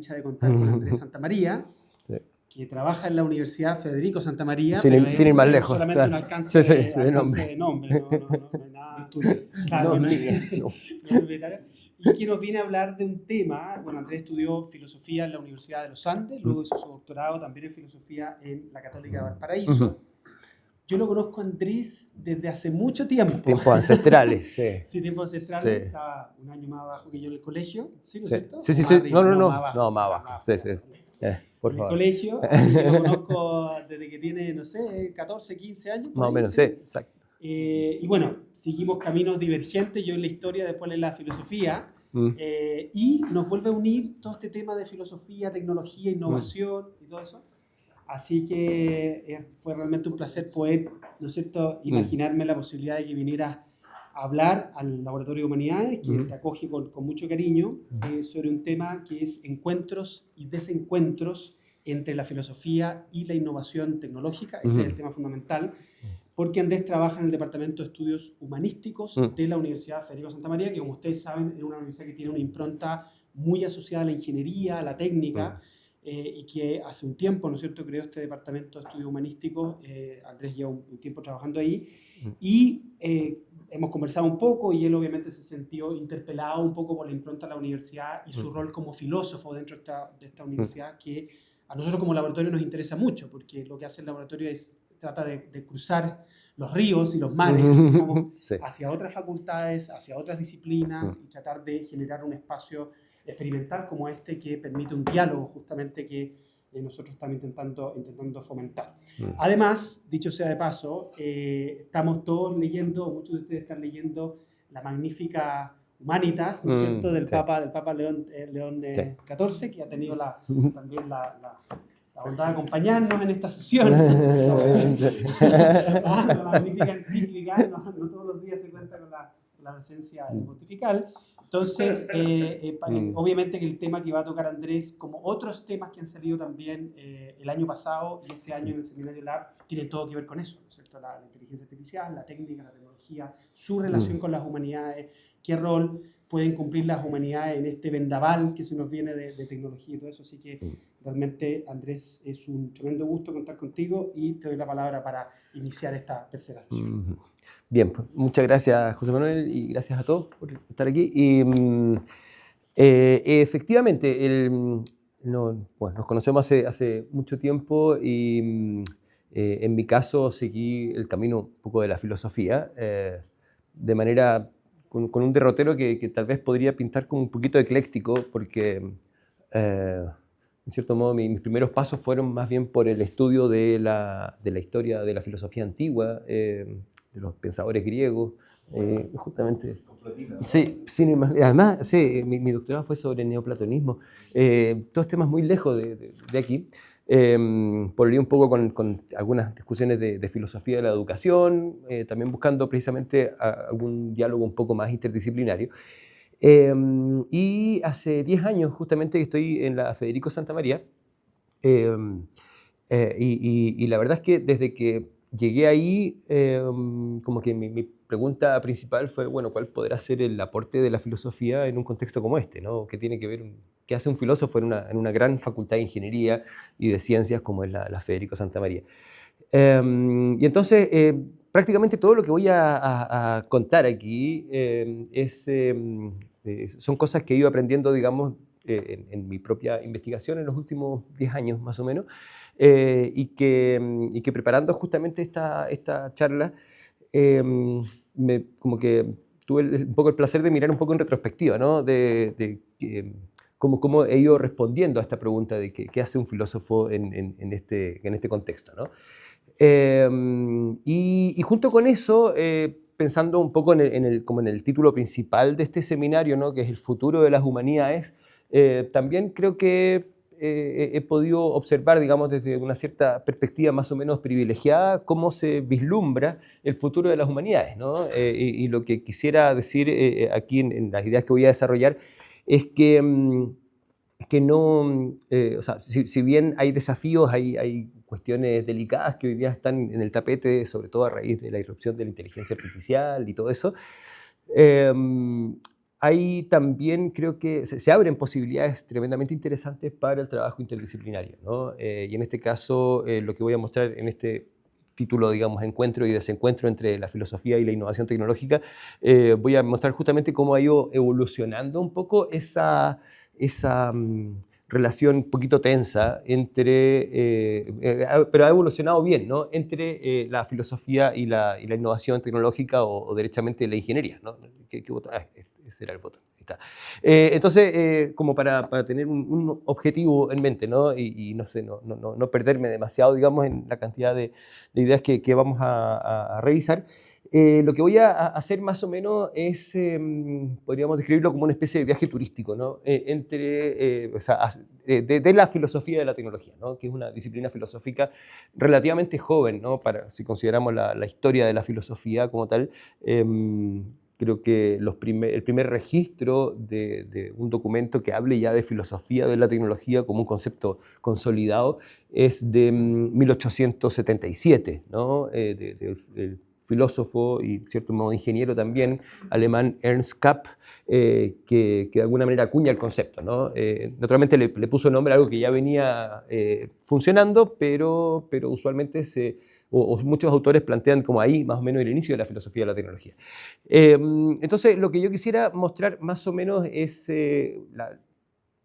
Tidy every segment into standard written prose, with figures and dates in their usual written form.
dicha de contar con Andrés Santamaría, Sí. que trabaja en la Universidad Federico Santamaría, Sin ir más lejos. solamente Claro. un alcance, Sí, de nombre. nombre, no es nada tuyo. Claro, No, no ni- es no. propietario. Y que nos viene a hablar de un tema. Bueno, Andrés estudió filosofía en la Universidad de los Andes, luego hizo su doctorado también en filosofía en la Católica de Valparaíso. Ujú. Yo lo conozco a Andrés desde hace mucho tiempo. Tiempos ancestrales, sí. Sí, tiempos ancestrales. Sí. Estaba un año más abajo que yo en el colegio, ¿sí, no es Sí, cierto? sí, ¿O sí. más Sí. arriba? No. Más abajo. No, más Más abajo. Sí, sí. Por En el favor. colegio, así que lo conozco desde que tiene, no sé, 14, 15 años. por Más o ahí, menos, sí, exacto. Y bueno, seguimos caminos divergentes, yo en la historia, después en la filosofía, Mm. y nos vuelve a unir todo este tema de filosofía, tecnología, innovación y todo eso. Así que fue realmente un placer poder, ¿no es cierto?, imaginarme la posibilidad de que vinieras a hablar al Laboratorio de Humanidades, que te acoge con mucho cariño, sobre un tema que es encuentros y desencuentros entre la filosofía y la innovación tecnológica. Ese es el tema fundamental, porque Andrés trabaja en el Departamento de Estudios Humanísticos de la Universidad Federico Santa María, que como ustedes saben es una universidad que tiene una impronta muy asociada a la ingeniería, a la técnica, y que hace un tiempo, ¿no es cierto?, creó este Departamento de Estudios Humanísticos. Andrés lleva un tiempo trabajando ahí, y hemos conversado un poco, y él obviamente se sintió interpelado un poco por la impronta de la universidad y su rol como filósofo dentro de esta universidad, que a nosotros como laboratorio nos interesa mucho, porque lo que hace el laboratorio trata de cruzar los ríos y los mares, digamos, Sí. hacia otras facultades, hacia otras disciplinas, y tratar de generar un espacio experimental como este, que permite un diálogo justamente que nosotros estamos intentando fomentar. Además, dicho sea de paso, estamos todos leyendo, muchos de ustedes están leyendo la magnífica Humanitas, ¿no es cierto?, del Sí. Papa León XIV, que ha tenido también la bondad de acompañarnos en esta sesión. La magnífica encíclica, no todos los días se cuenta con la presencia pontifical. Entonces, obviamente que el tema que va a tocar Andrés, como otros temas que han salido también el año pasado y este año en el Seminario Lab, tienen todo que ver con eso, ¿no es cierto? La inteligencia artificial, la técnica, la tecnología, su relación con las humanidades, qué rol pueden cumplir las humanidades en este vendaval que se nos viene de tecnología y todo eso. Así que realmente, Andrés, es un tremendo gusto contar contigo, y te doy la palabra para iniciar esta tercera sesión. Bien, pues, muchas gracias, José Manuel, y gracias a todos por estar aquí. Y efectivamente, nos conocemos hace mucho tiempo, y en mi caso seguí el camino un poco de la filosofía, de manera con un derrotero que tal vez podría pintar como un poquito ecléctico, porque en cierto modo mis primeros pasos fueron más bien por el estudio de la historia de la filosofía antigua, de los pensadores griegos, justamente. Sí, además, sí, mi doctorado fue sobre neoplatonismo, todos temas muy lejos de aquí. Por ahí un poco con algunas discusiones de filosofía de la educación, también buscando precisamente algún diálogo un poco más interdisciplinario. Y hace 10 años justamente que estoy en la Federico Santa María, y la verdad es que desde que llegué ahí, como que mi pregunta principal fue, bueno, ¿cuál podrá ser el aporte de la filosofía en un contexto como este, ¿no? ¿Qué tiene que ver, qué hace un filósofo en una gran facultad de ingeniería y de ciencias como es la Federico Santa María? Y entonces, prácticamente todo lo que voy a contar aquí son cosas que he ido aprendiendo, digamos, en mi propia investigación en los últimos 10 años más o menos, y que preparando justamente esta charla, como que tuve un poco el placer de mirar un poco en retrospectiva, ¿no? Cómo he ido respondiendo a esta pregunta de qué hace un filósofo en este contexto, ¿no? Y junto con eso, pensando un poco como en el título principal de este seminario, ¿no?, que es el futuro de las humanidades, también creo que he podido observar, digamos, desde una cierta perspectiva más o menos privilegiada, cómo se vislumbra el futuro de las humanidades, ¿no? Y lo que quisiera decir aquí en las ideas que voy a desarrollar es que no, o sea, si bien hay desafíos, hay cuestiones delicadas que hoy día están en el tapete, sobre todo a raíz de la irrupción de la inteligencia artificial y todo eso, Ahí también creo que se abren posibilidades tremendamente interesantes para el trabajo interdisciplinario, ¿no? Y en este caso, lo que voy a mostrar en este título, digamos, encuentro y desencuentro entre la filosofía y la innovación tecnológica, voy a mostrar justamente cómo ha ido evolucionando un poco esa relación un poquito tensa pero ha evolucionado bien, ¿no? Entre la filosofía y la innovación tecnológica o derechamente la ingeniería, ¿no? ¿Qué botón? Ese era el botón. Ahí está. Entonces, como para tener un objetivo en mente, ¿no? Y no sé, no perderme demasiado, digamos, en la cantidad de ideas que vamos a revisar. Lo que voy a hacer más o menos es, podríamos describirlo como una especie de viaje turístico, ¿no? De la filosofía de la tecnología, ¿no? Que es una disciplina filosófica relativamente joven, ¿no? Si consideramos la historia de la filosofía como tal. Creo que el primer registro de un documento que hable ya de filosofía de la tecnología como un concepto consolidado es de 1877, ¿no? El filósofo y, de cierto modo, ingeniero también, alemán Ernst Kapp, que de alguna manera acuña el concepto, ¿no? Naturalmente le puso nombre a algo que ya venía funcionando, pero usualmente muchos autores plantean como ahí más o menos el inicio de la filosofía de la tecnología. Entonces, lo que yo quisiera mostrar más o menos es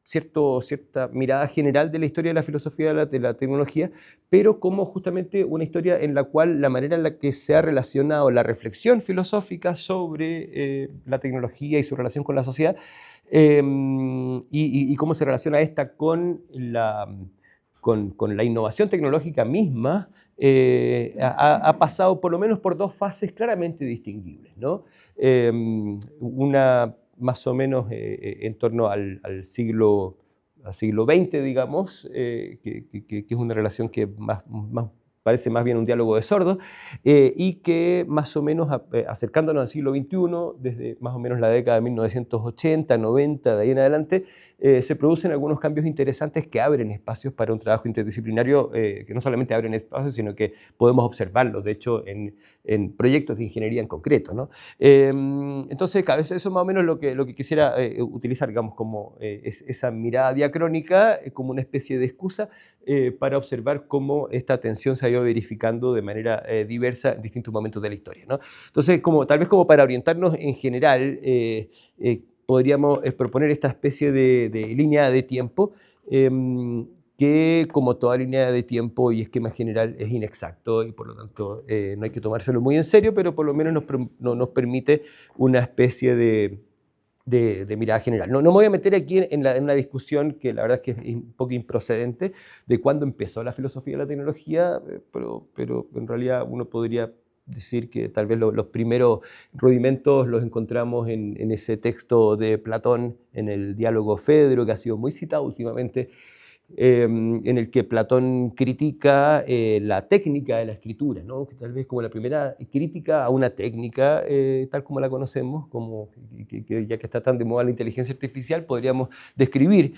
cierta mirada general de la historia de la filosofía de la tecnología, pero como justamente una historia en la cual la manera en la que se ha relacionado la reflexión filosófica sobre la tecnología y su relación con la sociedad, y cómo se relaciona esta con la innovación tecnológica misma, ha pasado por lo menos por dos fases claramente distinguibles, ¿no? Una más o menos en torno al siglo XX, digamos, que es una relación que parece más bien un diálogo de sordos, y que más o menos acercándonos al siglo XXI, desde más o menos la década de 1980, 90, de ahí en adelante, se producen algunos cambios interesantes que abren espacios para un trabajo interdisciplinario, que no solamente abren espacios, sino que podemos observarlos, de hecho, en proyectos de ingeniería en concreto, ¿no? Entonces, claro, eso es más o menos lo que quisiera utilizar, digamos, como esa mirada diacrónica, como una especie de excusa para observar cómo esta tensión se ha ido verificando de manera diversa en distintos momentos de la historia, ¿no? Entonces, tal vez como para orientarnos en general, podríamos proponer esta especie de línea de tiempo que, como toda línea de tiempo y esquema general, es inexacto y por lo tanto no hay que tomárselo muy en serio, pero por lo menos nos permite una especie de mirada general. No me voy a meter aquí en una discusión que la verdad es que es un poco improcedente de cuándo empezó la filosofía de la tecnología, pero en realidad uno podría decir que tal vez los primeros rudimentos los encontramos en ese texto de Platón, en el diálogo Fedro, que ha sido muy citado últimamente, en el que Platón critica la técnica de la escritura, ¿no? Que tal vez como la primera crítica a una técnica tal como la conocemos, que ya que está tan de moda la inteligencia artificial, podríamos describir,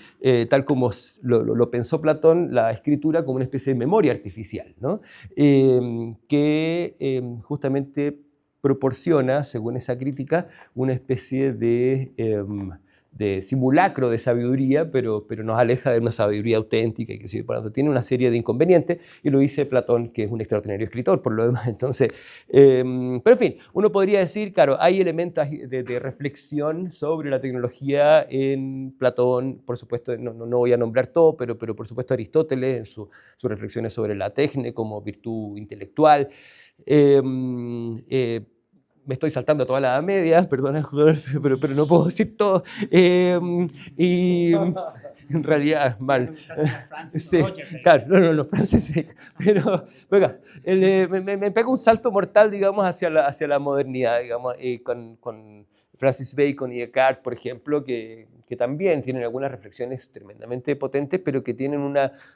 tal como lo pensó Platón, la escritura como una especie de memoria artificial, ¿no? Que justamente proporciona, según esa crítica, una especie de simulacro de sabiduría, pero nos aleja de una sabiduría auténtica y que sigue por tiene una serie de inconvenientes, y lo dice Platón, que es un extraordinario escritor, por lo demás. Entonces, pero en fin, uno podría decir, claro, hay elementos de reflexión sobre la tecnología en Platón, por supuesto, no voy a nombrar todo, pero por supuesto Aristóteles, en sus reflexiones sobre la técnica como virtud intelectual. Me estoy saltando toda la Edad Media, perdona, pero no puedo decir todo. Y en realidad, mal. Sí, claro, no, Francis Bacon. Pero venga, me pega un salto mortal, digamos, hacia la modernidad, digamos, con Francis Bacon y Descartes, por ejemplo, que que también tienen algunas reflexiones tremendamente potentes, pero que tienen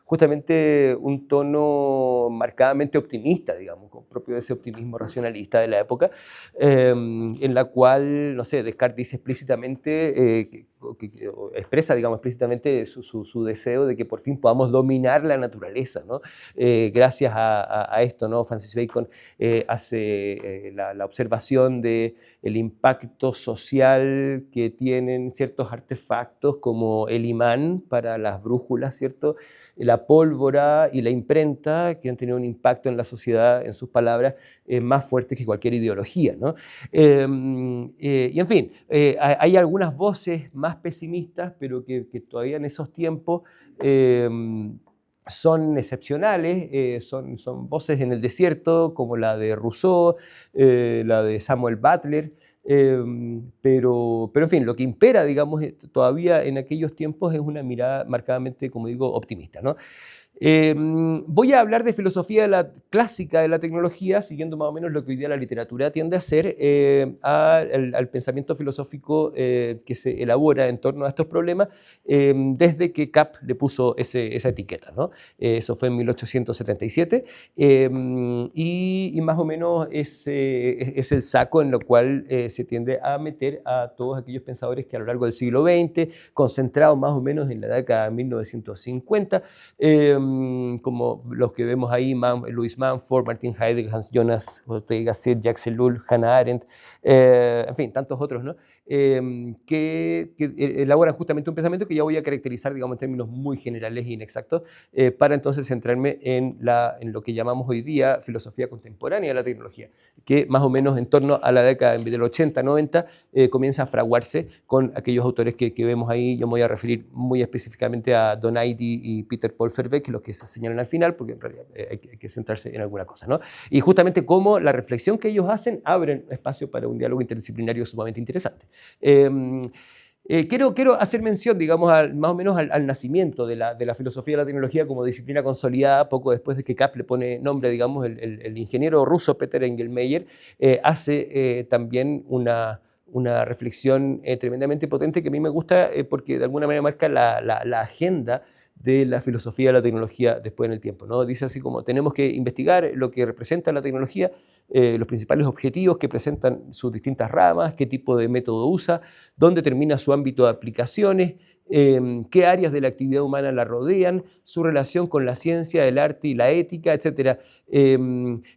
justamente un tono marcadamente optimista, digamos, propio de ese optimismo racionalista de la época, en la cual, no sé, Descartes dice explícitamente, expresa, digamos, explícitamente su deseo de que por fin podamos dominar la naturaleza, ¿no? Gracias a esto, ¿no? Francis Bacon hace la observación del impacto social que tienen ciertos artefactos como el imán para las brújulas, ¿cierto? La pólvora y la imprenta, que han tenido un impacto en la sociedad, en sus palabras, más fuerte que cualquier ideología, ¿no? Y en fin, hay algunas voces más pesimistas, pero que todavía en esos tiempos son excepcionales, son voces en el desierto, como la de Rousseau, la de Samuel Butler, pero en fin, lo que impera, digamos, todavía en aquellos tiempos es una mirada marcadamente, como digo, optimista, ¿no? Voy a hablar de filosofía clásica de la tecnología, siguiendo más o menos lo que hoy día la literatura tiende a hacer, al pensamiento filosófico que se elabora en torno a estos problemas, desde que Kapp le puso esa etiqueta, ¿no? Eso fue en 1877, y más o menos es el saco en el cual se tiende a meter a todos aquellos pensadores que a lo largo del siglo XX, concentrados más o menos en la década de 1950, como los que vemos ahí, Louis Mumford, Martin Heidegger, Hans Jonas Ortega Gasset, Jacques Ellul, Hannah Arendt, en fin, tantos otros, ¿no? Que elaboran justamente un pensamiento que ya voy a caracterizar, digamos, en términos muy generales e inexactos, para entonces centrarme en lo que llamamos hoy día filosofía contemporánea de la tecnología, que más o menos en torno a la década del 80, 90, comienza a fraguarse con aquellos autores que vemos ahí. Yo me voy a referir muy específicamente a Don Heidi y Peter Paul Verbeek, los que se señalan al final, porque en realidad hay que centrarse en alguna cosa, ¿no? Y justamente cómo la reflexión que ellos hacen abren espacio para un diálogo interdisciplinario sumamente interesante. Quiero hacer mención, digamos, más o menos al nacimiento de la filosofía de la tecnología como disciplina consolidada poco después de que Kapp le pone nombre, digamos, el ingeniero ruso Peter Engelmeyer hace también una reflexión tremendamente potente que a mí me gusta porque de alguna manera marca la agenda de la filosofía de la tecnología después en el tiempo, ¿no? Dice así como: tenemos que investigar lo que representa la tecnología, los principales objetivos que presentan sus distintas ramas, qué tipo de método usa, dónde termina su ámbito de aplicaciones, qué áreas de la actividad humana la rodean, su relación con la ciencia, el arte y la ética, etc. Es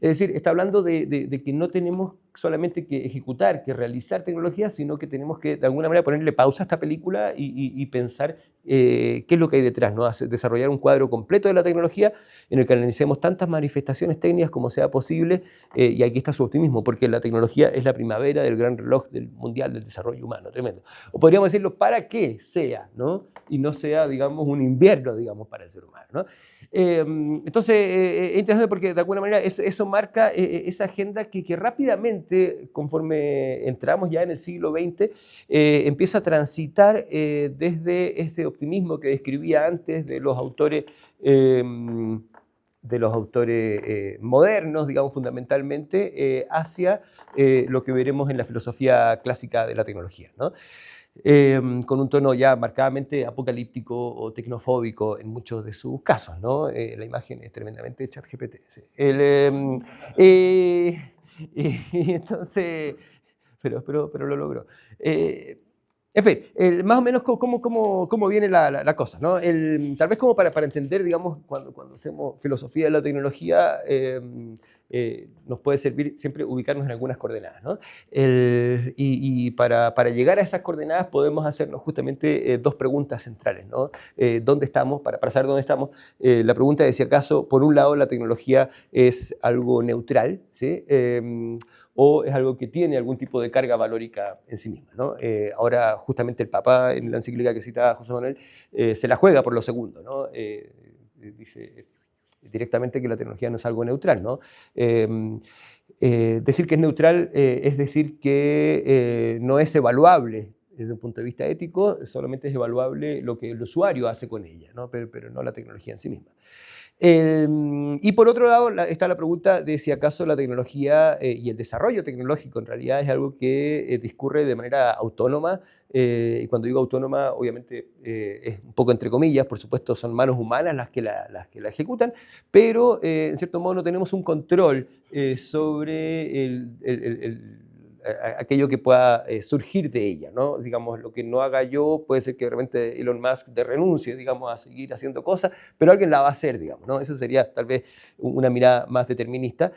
decir, está hablando de que no tenemos solamente que ejecutar, que realizar tecnología, sino que tenemos que de alguna manera ponerle pausa a esta película y pensar qué es lo que hay detrás, ¿no? Desarrollar un cuadro completo de la tecnología en el que analicemos tantas manifestaciones técnicas como sea posible, y aquí está su optimismo, porque la tecnología es la primavera del gran reloj del mundial del desarrollo humano, tremendo. O podríamos decirlo, para que sea, ¿no? Y no sea, digamos, un invierno, digamos, para el ser humano, ¿no? Entonces, es interesante porque de alguna manera eso marca esa agenda que rápidamente, conforme entramos ya en el siglo XX, empieza a transitar desde ese optimismo que describía antes de los autores modernos, digamos, fundamentalmente, hacia lo que veremos en la filosofía clásica de la tecnología, ¿no? Con un tono ya marcadamente apocalíptico o tecnofóbico en muchos de sus casos, ¿no? La imagen es tremendamente ChatGPT. Sí. Y entonces, pero lo logró. En fin, más o menos cómo viene la cosa, ¿no? Tal vez como para entender, digamos, cuando hacemos filosofía de la tecnología, nos puede servir siempre ubicarnos en algunas coordenadas, ¿no? Y para llegar a esas coordenadas podemos hacernos justamente dos preguntas centrales, ¿no? ¿Dónde estamos? Para saber dónde estamos, la pregunta es si acaso, por un lado, la tecnología es algo neutral, ¿sí? O es algo que tiene algún tipo de carga valórica en sí misma, ¿no? Ahora, justamente el Papa, en la encíclica que citaba José Manuel, se la juega por lo segundo, ¿no? Dice directamente que la tecnología no es algo neutral, ¿no? Decir que es neutral es decir que no es evaluable desde un punto de vista ético, solamente es evaluable lo que el usuario hace con ella, ¿no? Pero no la tecnología en sí misma. Y por otro lado está la pregunta de si acaso la tecnología y el desarrollo tecnológico en realidad es algo que discurre de manera autónoma. Y cuando digo autónoma, obviamente es un poco entre comillas, por supuesto son manos humanas las que la ejecutan, pero en cierto modo no tenemos un control sobre aquello que pueda surgir de ella, ¿no? Digamos, lo que no haga yo puede ser que de repente Elon Musk renuncie, digamos, a seguir haciendo cosas, pero alguien la va a hacer, digamos, ¿no? Eso sería tal vez una mirada más determinista.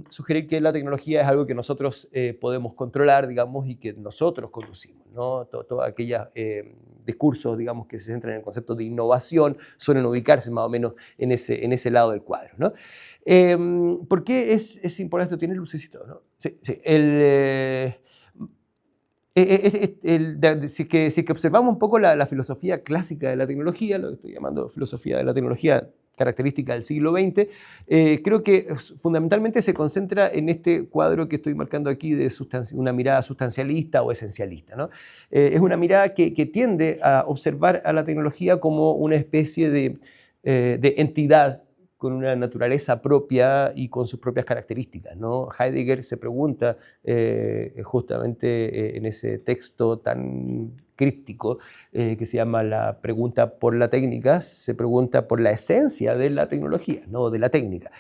Sugerir que la tecnología es algo que nosotros podemos controlar, digamos, y que nosotros conducimos, ¿no? Todos aquellos discursos, digamos, que se centran en el concepto de innovación suelen ubicarse más o menos en ese lado del cuadro, ¿no? ¿Por qué es importante? Tiene lucecito, ¿no? Sí, sí. Si es que observamos un poco la filosofía clásica de la tecnología, lo que estoy llamando filosofía de la tecnología característica del siglo XX, creo que fundamentalmente se concentra en este cuadro que estoy marcando aquí de una mirada sustancialista o esencialista, ¿no? Es una mirada que tiende a observar a la tecnología como una especie de entidad con una naturaleza propia y con sus propias características, ¿no? Heidegger se pregunta justamente en ese texto tan críptico que se llama La pregunta por la técnica, se pregunta por la esencia de la tecnología, no de la técnica.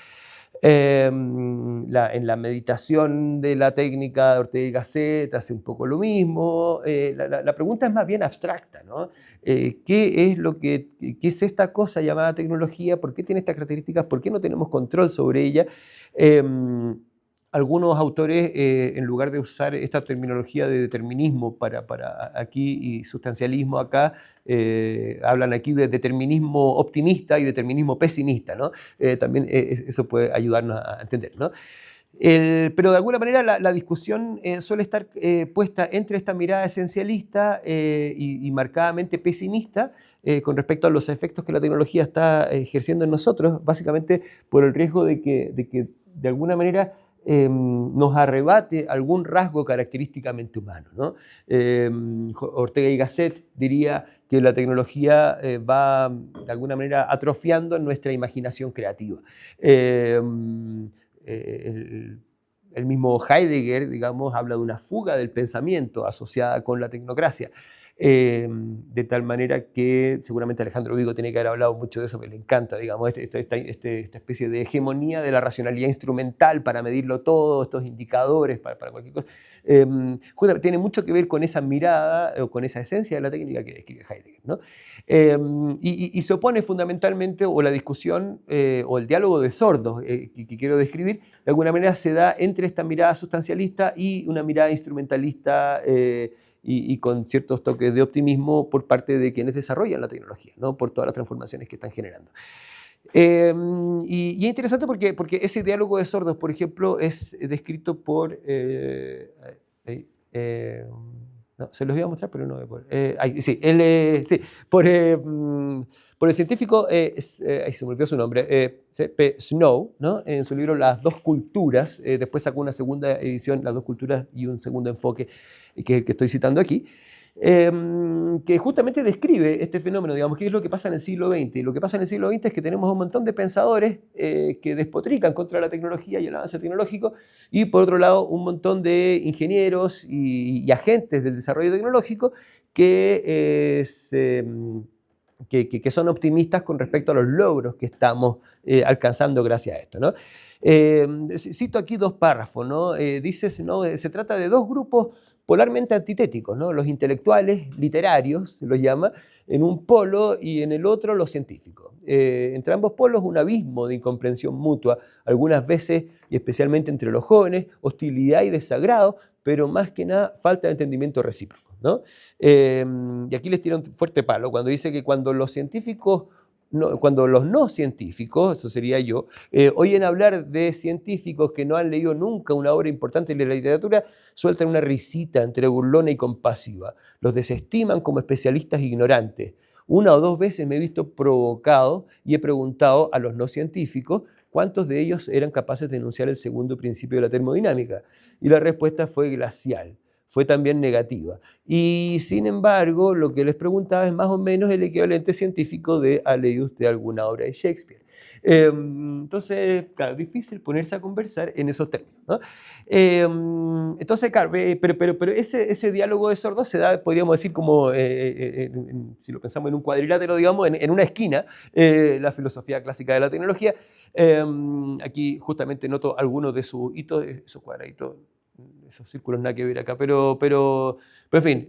En la meditación de la técnica de Ortega y Gasset hace un poco lo mismo. La pregunta es más bien abstracta, ¿no? ¿Qué es esta cosa llamada tecnología? ¿Por qué tiene estas características? ¿Por qué no tenemos control sobre ella? Algunos autores, en lugar de usar esta terminología de determinismo para aquí y sustancialismo acá, hablan aquí de determinismo optimista y determinismo pesimista, ¿no? También eso puede ayudarnos a entender, ¿no? Pero de alguna manera la discusión suele estar puesta entre esta mirada esencialista y marcadamente pesimista con respecto a los efectos que la tecnología está ejerciendo en nosotros, básicamente por el riesgo de que de alguna manera nos arrebate algún rasgo característicamente humano, ¿no? Ortega y Gasset diría que la tecnología va de alguna manera atrofiando nuestra imaginación creativa. El mismo Heidegger, digamos, habla de una fuga del pensamiento asociada con la tecnocracia. De tal manera que seguramente Alejandro Vigo tiene que haber hablado mucho de eso, porque le encanta, digamos, esta especie de hegemonía de la racionalidad instrumental para medirlo todo, estos indicadores para cualquier cosa. Tiene mucho que ver con esa mirada o con esa esencia de la técnica que describe Heidegger, ¿no? Y se opone fundamentalmente, o la discusión o el diálogo de sordos que quiero describir, de alguna manera se da entre esta mirada sustancialista y una mirada instrumentalista y con ciertos toques de optimismo por parte de quienes desarrollan la tecnología, ¿no? Por todas las transformaciones que están generando. Y es interesante porque ese diálogo de sordos, por ejemplo, es descrito por... no, se los iba a mostrar, pero no voy a poder. Sí, por el científico, ahí se me olvidó su nombre, C.P. Snow, ¿no? En su libro Las dos culturas, después sacó una segunda edición, Las dos culturas y un segundo enfoque, que es el que estoy citando aquí, que justamente describe este fenómeno, digamos, qué es lo que pasa en el siglo XX. Y lo que pasa en el siglo XX es que tenemos un montón de pensadores que despotrican contra la tecnología y el avance tecnológico, y por otro lado un montón de ingenieros y agentes del desarrollo tecnológico que son optimistas con respecto a los logros que estamos alcanzando gracias a esto, ¿no? Cito aquí dos párrafos, ¿no? Dice, ¿no? Se trata de dos grupos polarmente antitéticos, ¿no? Los intelectuales, literarios, se los llama, en un polo, y en el otro los científicos. Entre ambos polos un abismo de incomprensión mutua, algunas veces, y especialmente entre los jóvenes, hostilidad y desagrado, pero más que nada falta de entendimiento recíproco, ¿no? Y aquí les tira un fuerte palo cuando dice que cuando los no científicos, eso sería yo, oyen hablar de científicos que no han leído nunca una obra importante de la literatura, sueltan una risita entre burlona y compasiva. Los desestiman como especialistas ignorantes. Una o dos veces me he visto provocado y he preguntado a los no científicos cuántos de ellos eran capaces de enunciar el segundo principio de la termodinámica. Y la respuesta fue glacial. fue también negativa. Y sin embargo, lo que les preguntaba es más o menos el equivalente científico de ¿ha leído usted alguna obra de Shakespeare? Entonces, claro, difícil ponerse a conversar en esos términos, ¿no? Entonces, claro, pero ese diálogo de sordos se da, podríamos decir, como, si lo pensamos en un cuadrilátero, digamos, en una esquina, la filosofía clásica de la tecnología. Aquí justamente noto algunos de sus hitos, esos cuadraditos, esos círculos nada que ver acá, pero en fin,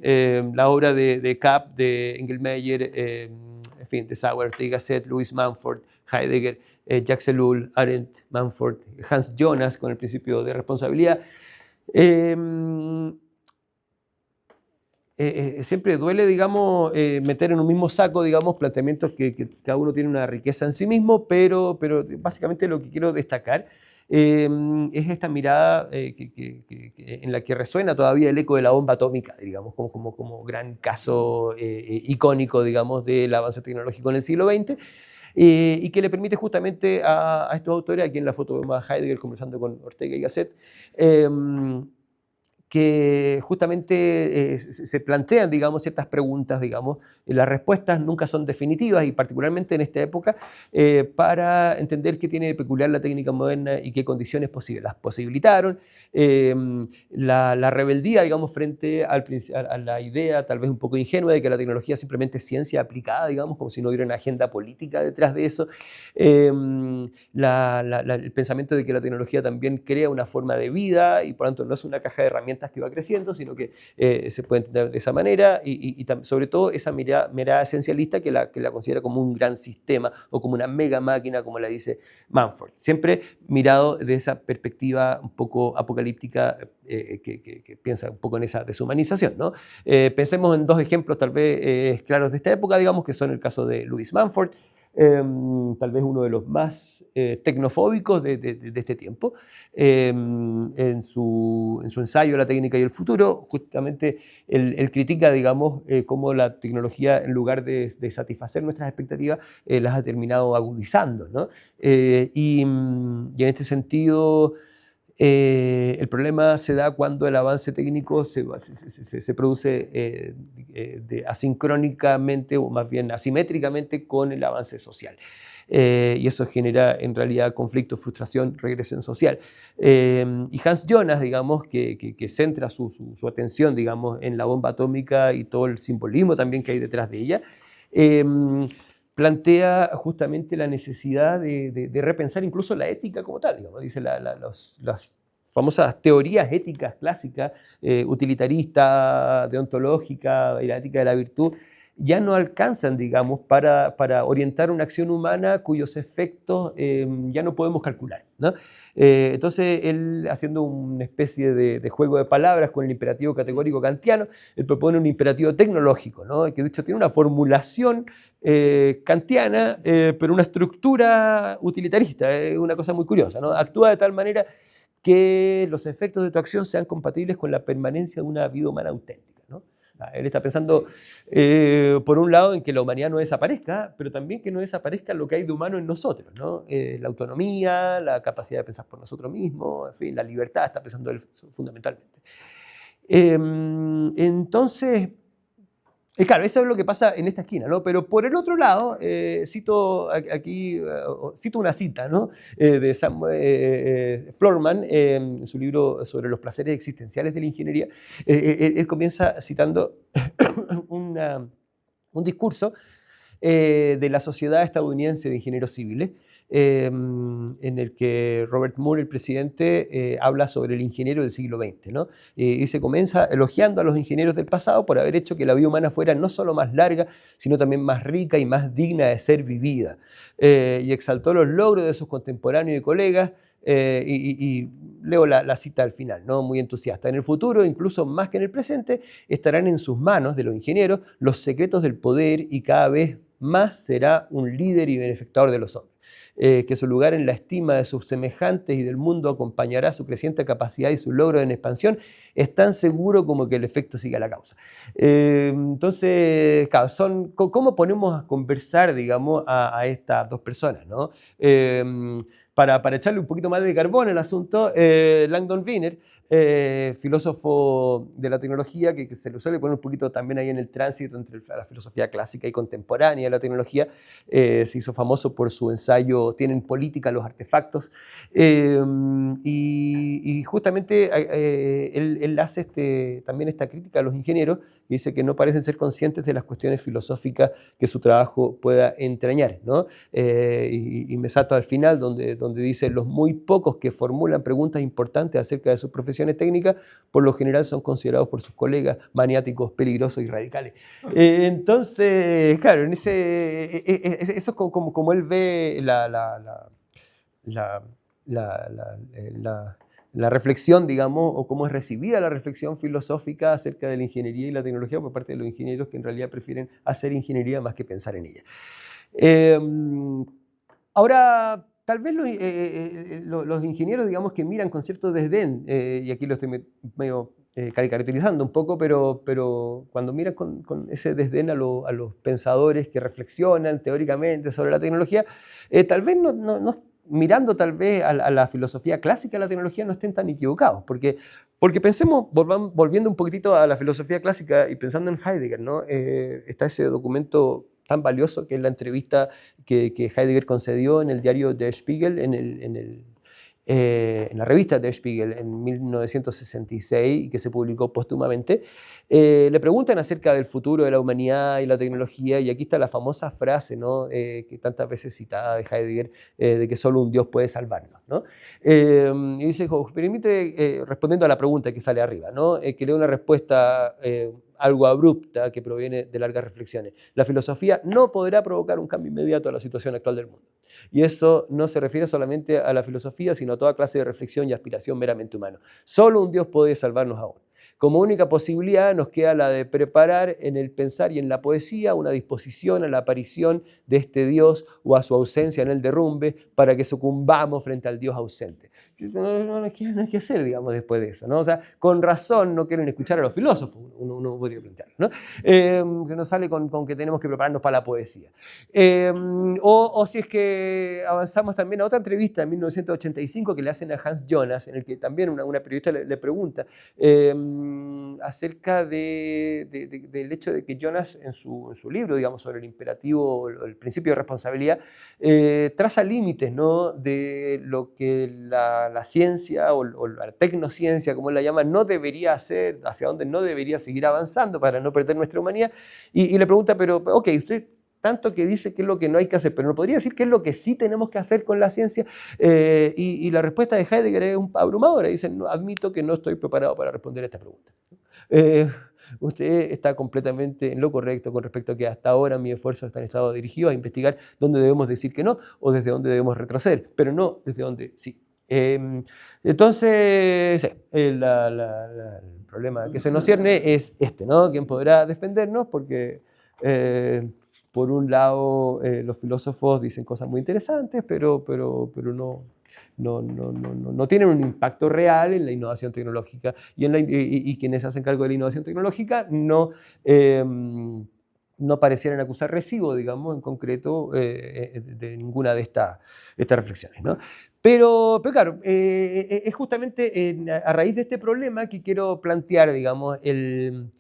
la obra de Kapp, de Engelmeyer, en fin, de Sauer, de Gasset, Louis Mumford, Heidegger, Jacques Ellul, Arendt, Mumford, Hans Jonas con el principio de responsabilidad. Siempre duele, digamos, meter en un mismo saco, digamos, planteamientos que cada uno tiene una riqueza en sí mismo, pero básicamente lo que quiero destacar es esta mirada en la que resuena todavía el eco de la bomba atómica, digamos, como gran caso icónico, digamos, del avance tecnológico en el siglo XX, y que le permite justamente a estos autores, aquí en la foto vemos a Heidegger conversando con Ortega y Gasset, que justamente se plantean, digamos, ciertas preguntas, digamos, y las respuestas nunca son definitivas, y particularmente en esta época, para entender qué tiene de peculiar la técnica moderna y qué condiciones las posibilitaron, la rebeldía, digamos, frente a la idea tal vez un poco ingenua de que la tecnología simplemente es ciencia aplicada, digamos, como si no hubiera una agenda política detrás de eso, el pensamiento de que la tecnología también crea una forma de vida y por lo tanto no es una caja de herramientas que va creciendo, sino que se puede entender de esa manera, y sobre todo esa mirada esencialista que la considera como un gran sistema o como una mega máquina, como la dice Mumford. Siempre mirado de esa perspectiva un poco apocalíptica que piensa un poco en esa deshumanización, ¿no? Pensemos en dos ejemplos tal vez claros de esta época, digamos, que son el caso de Louis Mumford, tal vez uno de los más tecnofóbicos de este tiempo. En su ensayo La técnica y el futuro, justamente él critica, digamos, cómo la tecnología, en lugar de satisfacer nuestras expectativas, las ha terminado agudizando, ¿no? Y en este sentido, el problema se da cuando el avance técnico se produce asincrónicamente, o más bien asimétricamente, con el avance social. Y eso genera en realidad conflicto, frustración, regresión social. Y Hans Jonas, digamos, que centra su atención, digamos, en la bomba atómica y todo el simbolismo también que hay detrás de ella, plantea justamente la necesidad de repensar incluso la ética como tal, digamos. Dice las famosas teorías éticas clásicas, utilitarista, deontológica y la ética de la virtud, ya no alcanzan, digamos, para orientar una acción humana cuyos efectos ya no podemos calcular, ¿no? Entonces, él, haciendo una especie de juego de palabras con el imperativo categórico kantiano, él propone un imperativo tecnológico, ¿no? Que de hecho tiene una formulación kantiana, pero una estructura utilitarista. Es una cosa muy curiosa, ¿no? Actúa de tal manera que los efectos de tu acción sean compatibles con la permanencia de una vida humana auténtica, ¿no? Él está pensando, por un lado, en que la humanidad no desaparezca, pero también que no desaparezca lo que hay de humano en nosotros, ¿no? La autonomía, la capacidad de pensar por nosotros mismos, en fin, la libertad, está pensando él fundamentalmente. Entonces, claro, eso es lo que pasa en esta esquina, ¿no? Pero por el otro lado, cito una cita, ¿no? De Samuel Florman, en su libro sobre los placeres existenciales de la ingeniería. Él comienza citando un discurso de la Sociedad Estadounidense de Ingenieros Civiles, en el que Robert Moore, el presidente, habla sobre el ingeniero del siglo XX, ¿no? Y se comienza elogiando a los ingenieros del pasado por haber hecho que la vida humana fuera no solo más larga, sino también más rica y más digna de ser vivida. Y exaltó los logros de sus contemporáneos y colegas, y leo la cita al final, ¿no? Muy entusiasta. En el futuro, incluso más que en el presente, estarán en sus manos, de los ingenieros, los secretos del poder, y cada vez más será un líder y benefactor de los hombres. que su lugar en la estima de sus semejantes y del mundo acompañará su creciente capacidad y su logro en expansión, es tan seguro como que el efecto sigue a la causa. Entonces, claro, ¿cómo ponemos a conversar, digamos, a estas dos personas, ¿no? Para echarle un poquito más de carbón al asunto, Langdon Wiener, filósofo de la tecnología, que se le suele poner un poquito también ahí en el tránsito entre la filosofía clásica y contemporánea de la tecnología, se hizo famoso por su ensayo ¿Tienen política los artefactos? Y justamente él hace también esta crítica a los ingenieros, que dice que no parecen ser conscientes de las cuestiones filosóficas que su trabajo pueda entrañar, ¿no? Y me salto al final, donde dice: los muy pocos que formulan preguntas importantes acerca de sus profesiones técnicas, por lo general son considerados por sus colegas maniáticos, peligrosos y radicales. Entonces, claro, eso es como él ve la reflexión, digamos, o cómo es recibida la reflexión filosófica acerca de la ingeniería y la tecnología por parte de los ingenieros, que en realidad prefieren hacer ingeniería más que pensar en ella. Ahora, tal vez los ingenieros, digamos, que miran con cierto desdén, y aquí lo estoy medio caricaturizando un poco, pero cuando miran con ese desdén a los pensadores que reflexionan teóricamente sobre la tecnología, tal vez mirando tal vez a la filosofía clásica de la tecnología, no estén tan equivocados, porque pensemos, volviendo un poquitito a la filosofía clásica y pensando en Heidegger, ¿no? Está ese documento tan valioso que es la entrevista que Heidegger concedió en el diario Der Spiegel, en la revista Der Spiegel en 1966 y que se publicó póstumamente. Le preguntan acerca del futuro de la humanidad y la tecnología, y aquí está la famosa frase, ¿no? Que tantas veces citada de Heidegger, de que solo un Dios puede salvarnos, ¿no? Y dice, permite, respondiendo a la pregunta que sale arriba, ¿no? Que le dé una respuesta algo abrupta que proviene de largas reflexiones. La filosofía no podrá provocar un cambio inmediato a la situación actual del mundo. Y eso no se refiere solamente a la filosofía, sino a toda clase de reflexión y aspiración meramente humana. Solo un Dios puede salvarnos aún. Como única posibilidad nos queda la de preparar en el pensar y en la poesía una disposición a la aparición de este Dios o a su ausencia en el derrumbe para que sucumbamos frente al Dios ausente. No hay que hacer, digamos, después de eso, ¿no? O sea, con razón no quieren escuchar a los filósofos, uno podría plantearlo, ¿no? Que nos sale con que tenemos que prepararnos para la poesía. O si es que avanzamos también a otra entrevista en 1985 que le hacen a Hans Jonas, en el que también una periodista le pregunta acerca del hecho de que Jonas en su libro, digamos, sobre el imperativo, el principio de responsabilidad, traza límites, ¿no? De lo que la ciencia o la tecnociencia, como él la llama, no debería hacer, hacia dónde no debería seguir avanzando para no perder nuestra humanidad. Y le pregunta, pero, ok, usted tanto que dice qué es lo que no hay que hacer, pero ¿no podría decir qué es lo que sí tenemos que hacer con la ciencia? Y la respuesta de Heidegger es abrumadora. Dice: no, admito que no estoy preparado para responder esta pregunta. Usted está completamente en lo correcto con respecto a que hasta ahora mis esfuerzos están estado dirigidos a investigar dónde debemos decir que no o desde dónde debemos retroceder, pero no desde dónde sí. Entonces, sí, el problema que se nos cierne es este, ¿no? ¿Quién podrá defendernos? Porque por un lado, los filósofos dicen cosas muy interesantes, pero no tienen un impacto real en la innovación tecnológica, y quienes hacen cargo de la innovación tecnológica no parecieran acusar recibo, digamos, en concreto, de ninguna de estas reflexiones, ¿no? Pero claro, es justamente a raíz de este problema que quiero plantear, digamos, el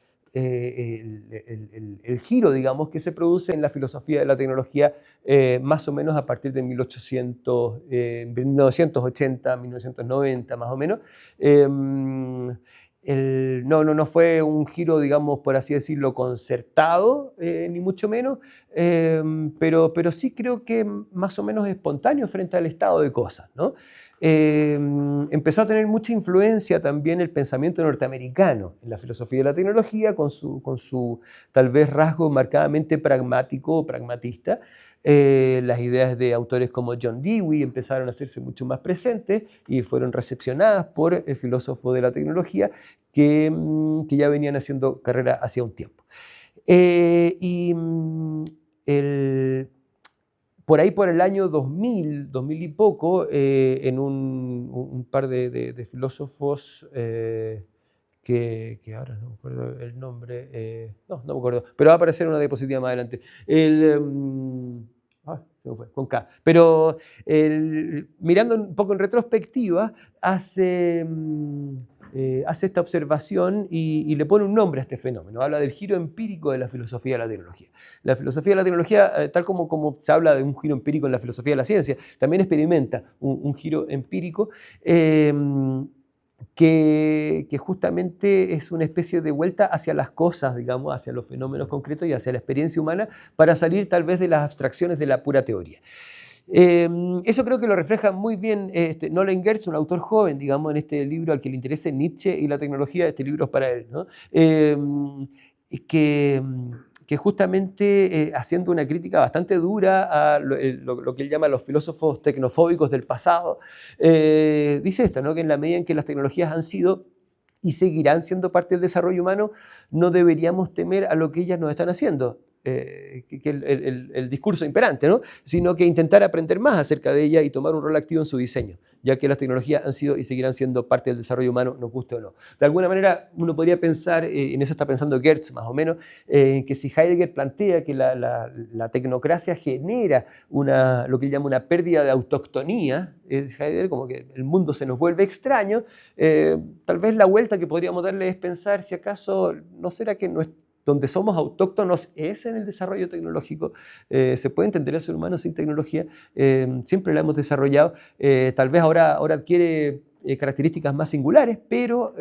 giro, digamos, que se produce en la filosofía de la tecnología más o menos a partir de 1980, 1990 más o menos. No fue un giro, digamos, por así decirlo, concertado, ni mucho menos, pero sí creo que más o menos espontáneo frente al estado de cosas, ¿no? Empezó a tener mucha influencia también el pensamiento norteamericano en la filosofía de la tecnología, con su tal vez rasgo marcadamente pragmático o pragmatista. Las ideas de autores como John Dewey empezaron a hacerse mucho más presentes y fueron recepcionadas por el filósofo de la tecnología que ya venían haciendo carrera hacía un tiempo. por ahí por el año 2000, 2000 y poco, en un par de filósofos que ahora no me acuerdo el nombre, no me acuerdo, pero va a aparecer en una diapositiva más adelante. Se me fue, con K. Pero mirando un poco en retrospectiva, hace esta observación y le pone un nombre a este fenómeno. Habla del giro empírico de la filosofía de la tecnología. La filosofía de la tecnología, tal como se habla de un giro empírico en la filosofía de la ciencia, también experimenta un giro empírico que justamente es una especie de vuelta hacia las cosas, digamos, hacia los fenómenos concretos y hacia la experiencia humana para salir tal vez de las abstracciones de la pura teoría. Eso creo que lo refleja muy bien Nolan Gertz, un autor joven, digamos, en este libro al que le interese Nietzsche y la tecnología. Este libro es para él, ¿no? Que justamente haciendo una crítica bastante dura a lo que él llama los filósofos tecnofóbicos del pasado, dice esto, ¿no? Que en la medida en que las tecnologías han sido y seguirán siendo parte del desarrollo humano, no deberíamos temer a lo que ellas nos están haciendo. El discurso imperante, ¿no? Sino que intentar aprender más acerca de ella y tomar un rol activo en su diseño, ya que las tecnologías han sido y seguirán siendo parte del desarrollo humano, nos guste o no. De alguna manera, uno podría pensar, en eso está pensando Gertz más o menos, que si Heidegger plantea que la tecnocracia genera lo que él llama una pérdida de autoctonía, es Heidegger como que el mundo se nos vuelve extraño, tal vez la vuelta que podríamos darle es pensar si acaso no será que donde somos autóctonos es en el desarrollo tecnológico. Se puede entender al ser humano sin tecnología, siempre la hemos desarrollado, tal vez ahora adquiere características más singulares, pero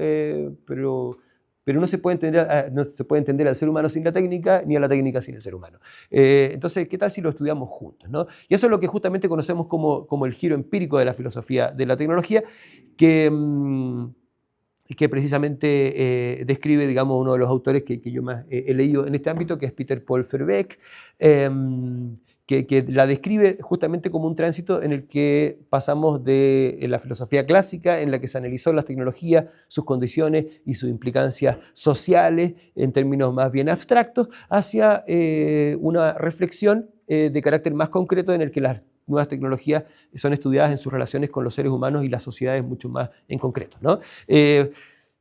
no se puede entender al ser humano sin la técnica, ni a la técnica sin el ser humano. Entonces, ¿qué tal si lo estudiamos juntos, ¿no? Y eso es lo que justamente conocemos como el giro empírico de la filosofía de la tecnología, que precisamente describe, digamos, uno de los autores que yo más he leído en este ámbito, que es Peter Paul Verbeek, que la describe justamente como un tránsito en el que pasamos de la filosofía clásica, en la que se analizó las tecnologías, sus condiciones y sus implicancias sociales en términos más bien abstractos, hacia una reflexión de carácter más concreto en el que las nuevas tecnologías son estudiadas en sus relaciones con los seres humanos y las sociedades mucho más en concreto, ¿no?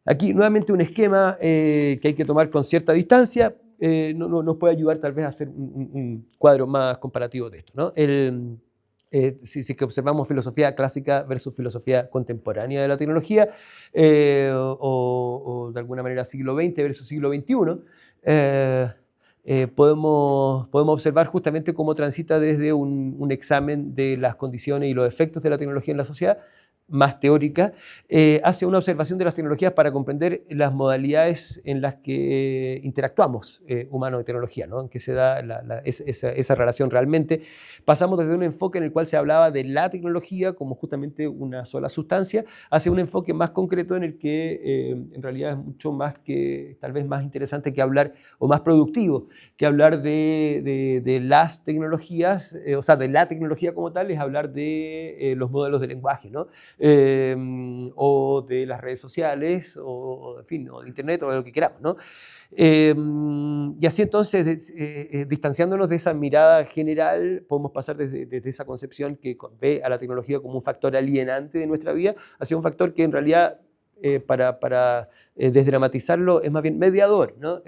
Aquí nuevamente un esquema que hay que tomar con cierta distancia, nos puede ayudar tal vez a hacer un cuadro más comparativo de esto, ¿no? Si que observamos filosofía clásica versus filosofía contemporánea de la tecnología, o de alguna manera siglo XX versus siglo XXI, podemos observar justamente cómo transita desde un examen de las condiciones y los efectos de la tecnología en la sociedad, más teórica, hacia una observación de las tecnologías para comprender las modalidades en las que interactuamos, humano y tecnología, ¿no? En que se da esa relación realmente. Pasamos desde un enfoque en el cual se hablaba de la tecnología como justamente una sola sustancia, hacia un enfoque más concreto en el que en realidad es mucho más que, tal vez más interesante que hablar, o más productivo, que hablar de las tecnologías, o sea, de la tecnología como tal, es hablar de los modelos de lenguaje, ¿no? O de las redes sociales, o en fin, o de internet, o de lo que queramos, ¿no? Y así entonces, distanciándonos de esa mirada general, podemos pasar desde esa concepción que ve a la tecnología como un factor alienante de nuestra vida, hacia un factor que en realidad, para desdramatizarlo, es más bien mediador, ¿no?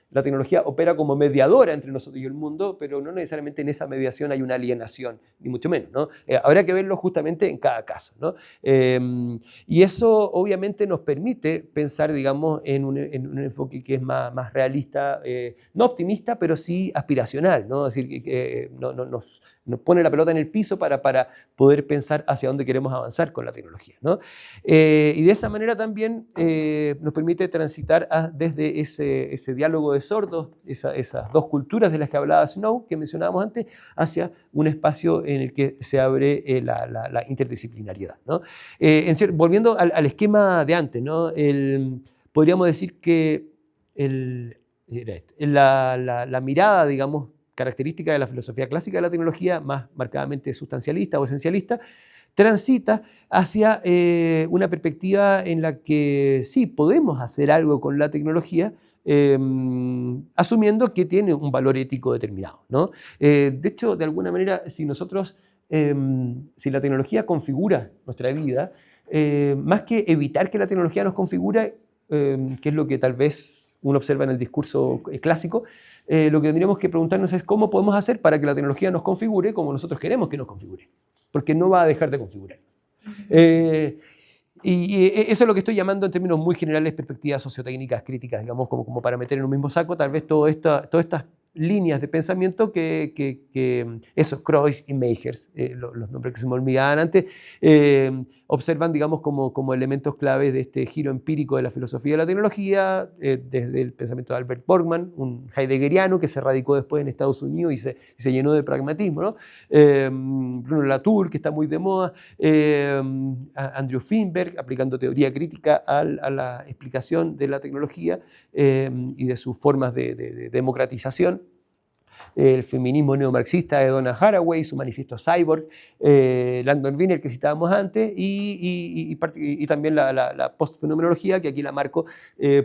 La tecnología opera como mediadora entre nosotros y el mundo, pero no necesariamente en esa mediación hay una alienación, ni mucho menos, ¿no? Habría que verlo justamente en cada caso, ¿no? Y eso obviamente nos permite pensar, digamos, en un enfoque que es más realista, no optimista, pero sí aspiracional, ¿no? Es decir, que nos pone la pelota en el piso para poder pensar hacia dónde queremos avanzar con la tecnología, ¿no? Y de esa manera también nos permite transitar desde ese diálogo de sordos, esas dos culturas de las que hablaba Snow, que mencionábamos antes, hacia un espacio en el que se abre la interdisciplinariedad, ¿no? Volviendo al esquema de antes, ¿no? Podríamos decir que la mirada, digamos, característica de la filosofía clásica de la tecnología, más marcadamente sustancialista o esencialista, transita hacia una perspectiva en la que sí podemos hacer algo con la tecnología, asumiendo que tiene un valor ético determinado, ¿no? De hecho, de alguna manera, si la tecnología configura nuestra vida, más que evitar que la tecnología nos configure, que es lo que tal vez uno observa en el discurso clásico, lo que tendríamos que preguntarnos es cómo podemos hacer para que la tecnología nos configure como nosotros queremos que nos configure, porque no va a dejar de configurar. Y eso es lo que estoy llamando en términos muy generales perspectivas sociotécnicas críticas, digamos, como para meter en un mismo saco tal vez todas estas líneas de pensamiento esos Croix y Meijers, los nombres que se me olvidaban antes, observan, digamos, como elementos claves de este giro empírico de la filosofía de la tecnología, desde el pensamiento de Albert Borgman, un heideggeriano que se radicó después en Estados Unidos y se llenó de pragmatismo, ¿no? Bruno Latour, que está muy de moda, Andrew Finberg, aplicando teoría crítica a la explicación de la tecnología y de sus formas de democratización. El feminismo neomarxista de Donna Haraway, su manifiesto Cyborg, Langdon Wiener, que citábamos antes, y también la postfenomenología, que aquí la marco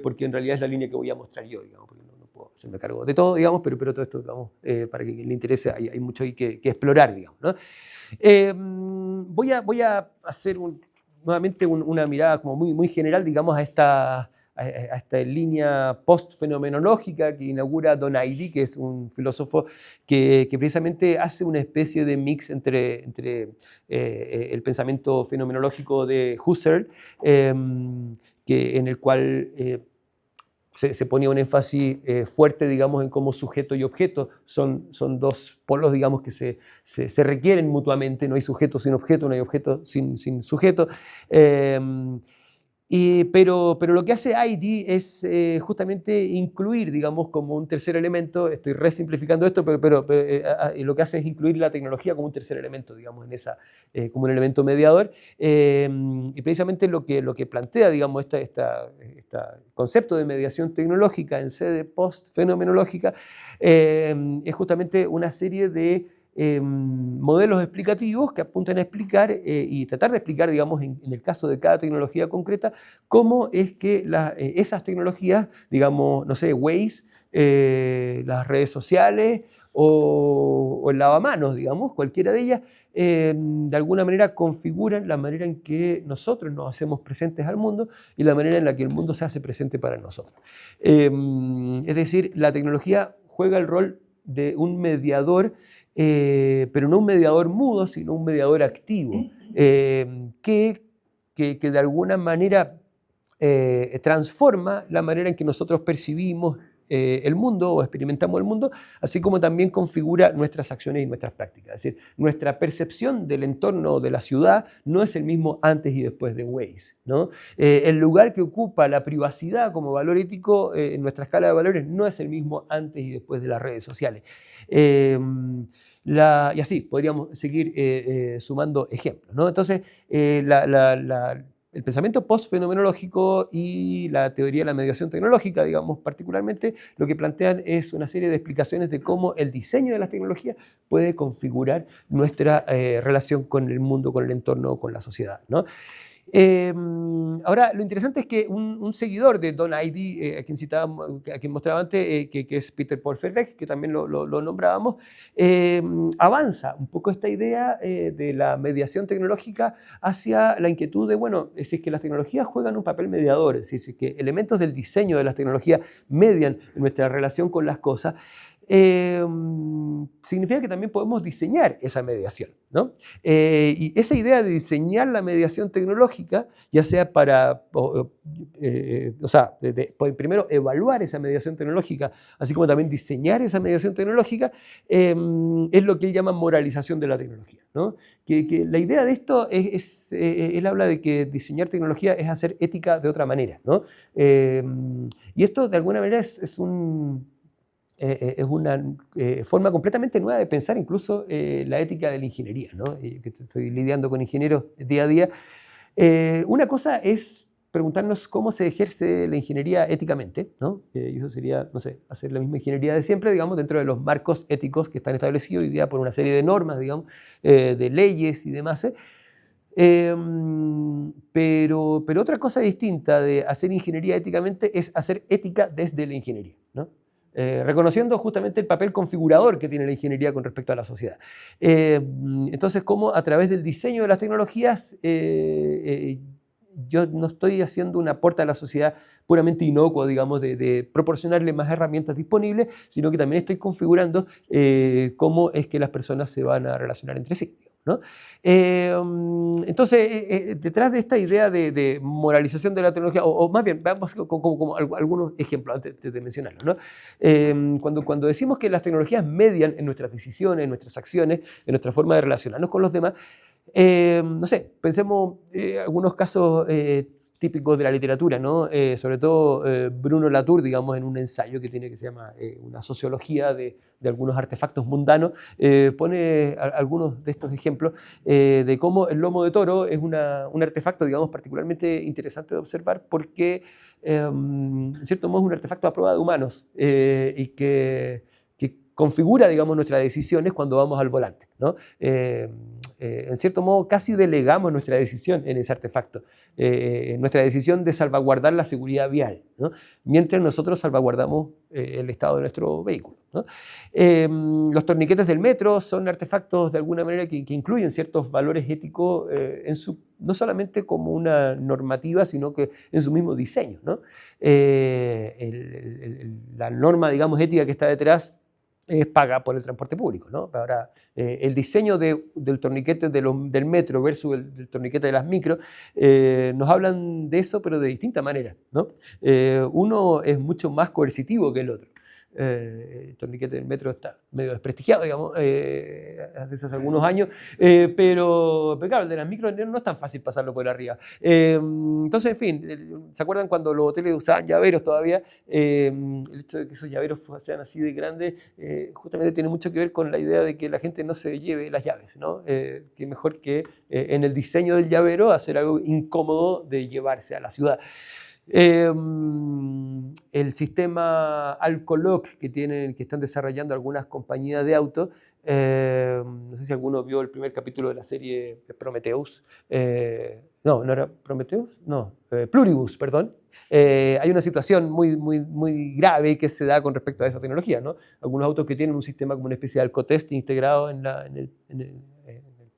porque en realidad es la línea que voy a mostrar yo, digamos, porque no puedo hacerme cargo de todo, digamos, pero todo esto, digamos, para que le interese, hay mucho ahí que explorar, digamos, ¿no? Voy a hacer nuevamente una mirada como muy general, digamos, a esta línea post-fenomenológica que inaugura Don Heidi, que es un filósofo que precisamente hace una especie de mix entre el pensamiento fenomenológico de Husserl, en el cual se ponía un énfasis fuerte, digamos, en cómo sujeto y objeto son dos polos, digamos, que se requieren mutuamente. No hay sujeto sin objeto, no hay objeto sin sujeto. Pero lo que hace Heidi es justamente incluir, digamos, como un tercer elemento, estoy resimplificando esto, pero lo que hace es incluir la tecnología como un tercer elemento, digamos, como un elemento mediador. Y precisamente lo que plantea, digamos, este concepto de mediación tecnológica en sede post-fenomenológica es justamente una serie de modelos explicativos que apuntan a explicar y tratar de explicar, digamos, en el caso de cada tecnología concreta, cómo es que esas tecnologías, digamos, no sé, Waze, las redes sociales o el lavamanos, digamos, cualquiera de ellas, de alguna manera configuran la manera en que nosotros nos hacemos presentes al mundo y la manera en la que el mundo se hace presente para nosotros. Es decir, la tecnología juega el rol de un mediador, pero no un mediador mudo, sino un mediador activo, que de alguna manera transforma la manera en que nosotros percibimos el mundo o experimentamos el mundo, así como también configura nuestras acciones y nuestras prácticas. Es decir, nuestra percepción del entorno de la ciudad no es el mismo antes y después de Waze, ¿no? El lugar que ocupa la privacidad como valor ético en nuestra escala de valores no es el mismo antes y después de las redes sociales. Y así podríamos seguir sumando ejemplos, ¿no? Entonces, el pensamiento post-fenomenológico y la teoría de la mediación tecnológica, digamos, particularmente, lo que plantean es una serie de explicaciones de cómo el diseño de las tecnologías puede configurar nuestra relación con el mundo, con el entorno, con la sociedad, ¿no? Ahora, lo interesante es que un seguidor de Don Heidi, a quien mostraba antes, que es Peter Paul Verbeek, que también lo nombrábamos, avanza un poco esta idea de la mediación tecnológica hacia la inquietud de, bueno, si es que las tecnologías juegan un papel mediador, es decir, si es que elementos del diseño de las tecnologías median nuestra relación con las cosas, significa que también podemos diseñar esa mediación, ¿no? Y esa idea de diseñar la mediación tecnológica, ya sea primero evaluar esa mediación tecnológica, así como también diseñar esa mediación tecnológica, es lo que él llama moralización de la tecnología, ¿no? Que la idea de esto él habla de que diseñar tecnología es hacer ética de otra manera, ¿no? Y esto de alguna manera es una forma completamente nueva de pensar incluso la ética de la ingeniería, ¿no? Que estoy lidiando con ingenieros día a día. Una cosa es preguntarnos cómo se ejerce la ingeniería éticamente, ¿no? Y eso sería, no sé, hacer la misma ingeniería de siempre, digamos, dentro de los marcos éticos que están establecidos hoy día por una serie de normas, digamos, de leyes y demás. Pero otra cosa distinta de hacer ingeniería éticamente es hacer ética desde la ingeniería, ¿no? Reconociendo justamente el papel configurador que tiene la ingeniería con respecto a la sociedad. Entonces, cómo a través del diseño de las tecnologías yo no estoy haciendo un aporte a la sociedad puramente inocuo, digamos, de proporcionarle más herramientas disponibles, sino que también estoy configurando cómo es que las personas se van a relacionar entre sí, ¿no? Entonces, detrás de esta idea de moralización de la tecnología, o más bien, veamos como algunos ejemplos antes de mencionarlo, ¿no? Cuando decimos que las tecnologías median en nuestras decisiones, en nuestras acciones, en nuestra forma de relacionarnos con los demás, no sé, pensemos algunos casos típicos de la literatura, ¿no? Sobre todo Bruno Latour, digamos, en un ensayo que tiene que se llama una sociología de algunos artefactos mundanos, pone algunos de estos ejemplos de cómo el lomo de toro es un artefacto, digamos, particularmente interesante de observar porque, en cierto modo, es un artefacto a prueba de humanos y que configura, digamos, nuestras decisiones cuando vamos al volante, ¿no? En cierto modo, casi delegamos nuestra decisión en ese artefacto, nuestra decisión de salvaguardar la seguridad vial, ¿no? Mientras nosotros salvaguardamos el estado de nuestro vehículo, ¿no? Los torniquetes del metro son artefactos de alguna manera que incluyen ciertos valores éticos no solamente como una normativa, sino que en su mismo diseño, ¿no? La norma, digamos, ética que está detrás es paga por el transporte público, ¿no? Ahora, el diseño del torniquete del metro versus el torniquete de las micros nos hablan de eso, pero de distinta manera, ¿no? Uno es mucho más coercitivo que el otro. El torniquete del metro está medio desprestigiado, digamos, desde hace algunos años, pero claro, el de las micros no es tan fácil pasarlo por arriba. Entonces, en fin, ¿se acuerdan cuando los hoteles usaban llaveros todavía? El hecho de que esos llaveros sean así de grandes justamente tiene mucho que ver con la idea de que la gente no se lleve las llaves, ¿no? Que mejor que en el diseño del llavero hacer algo incómodo de llevarse a la ciudad. El sistema Alcoloc que están desarrollando algunas compañías de autos, no sé si alguno vio el primer capítulo de la serie Prometheus, no era Prometheus, no, Pluribus, perdón. Hay una situación muy grave que se da con respecto a esa tecnología, ¿no? Algunos autos que tienen un sistema como una especie de alcotest integrado en el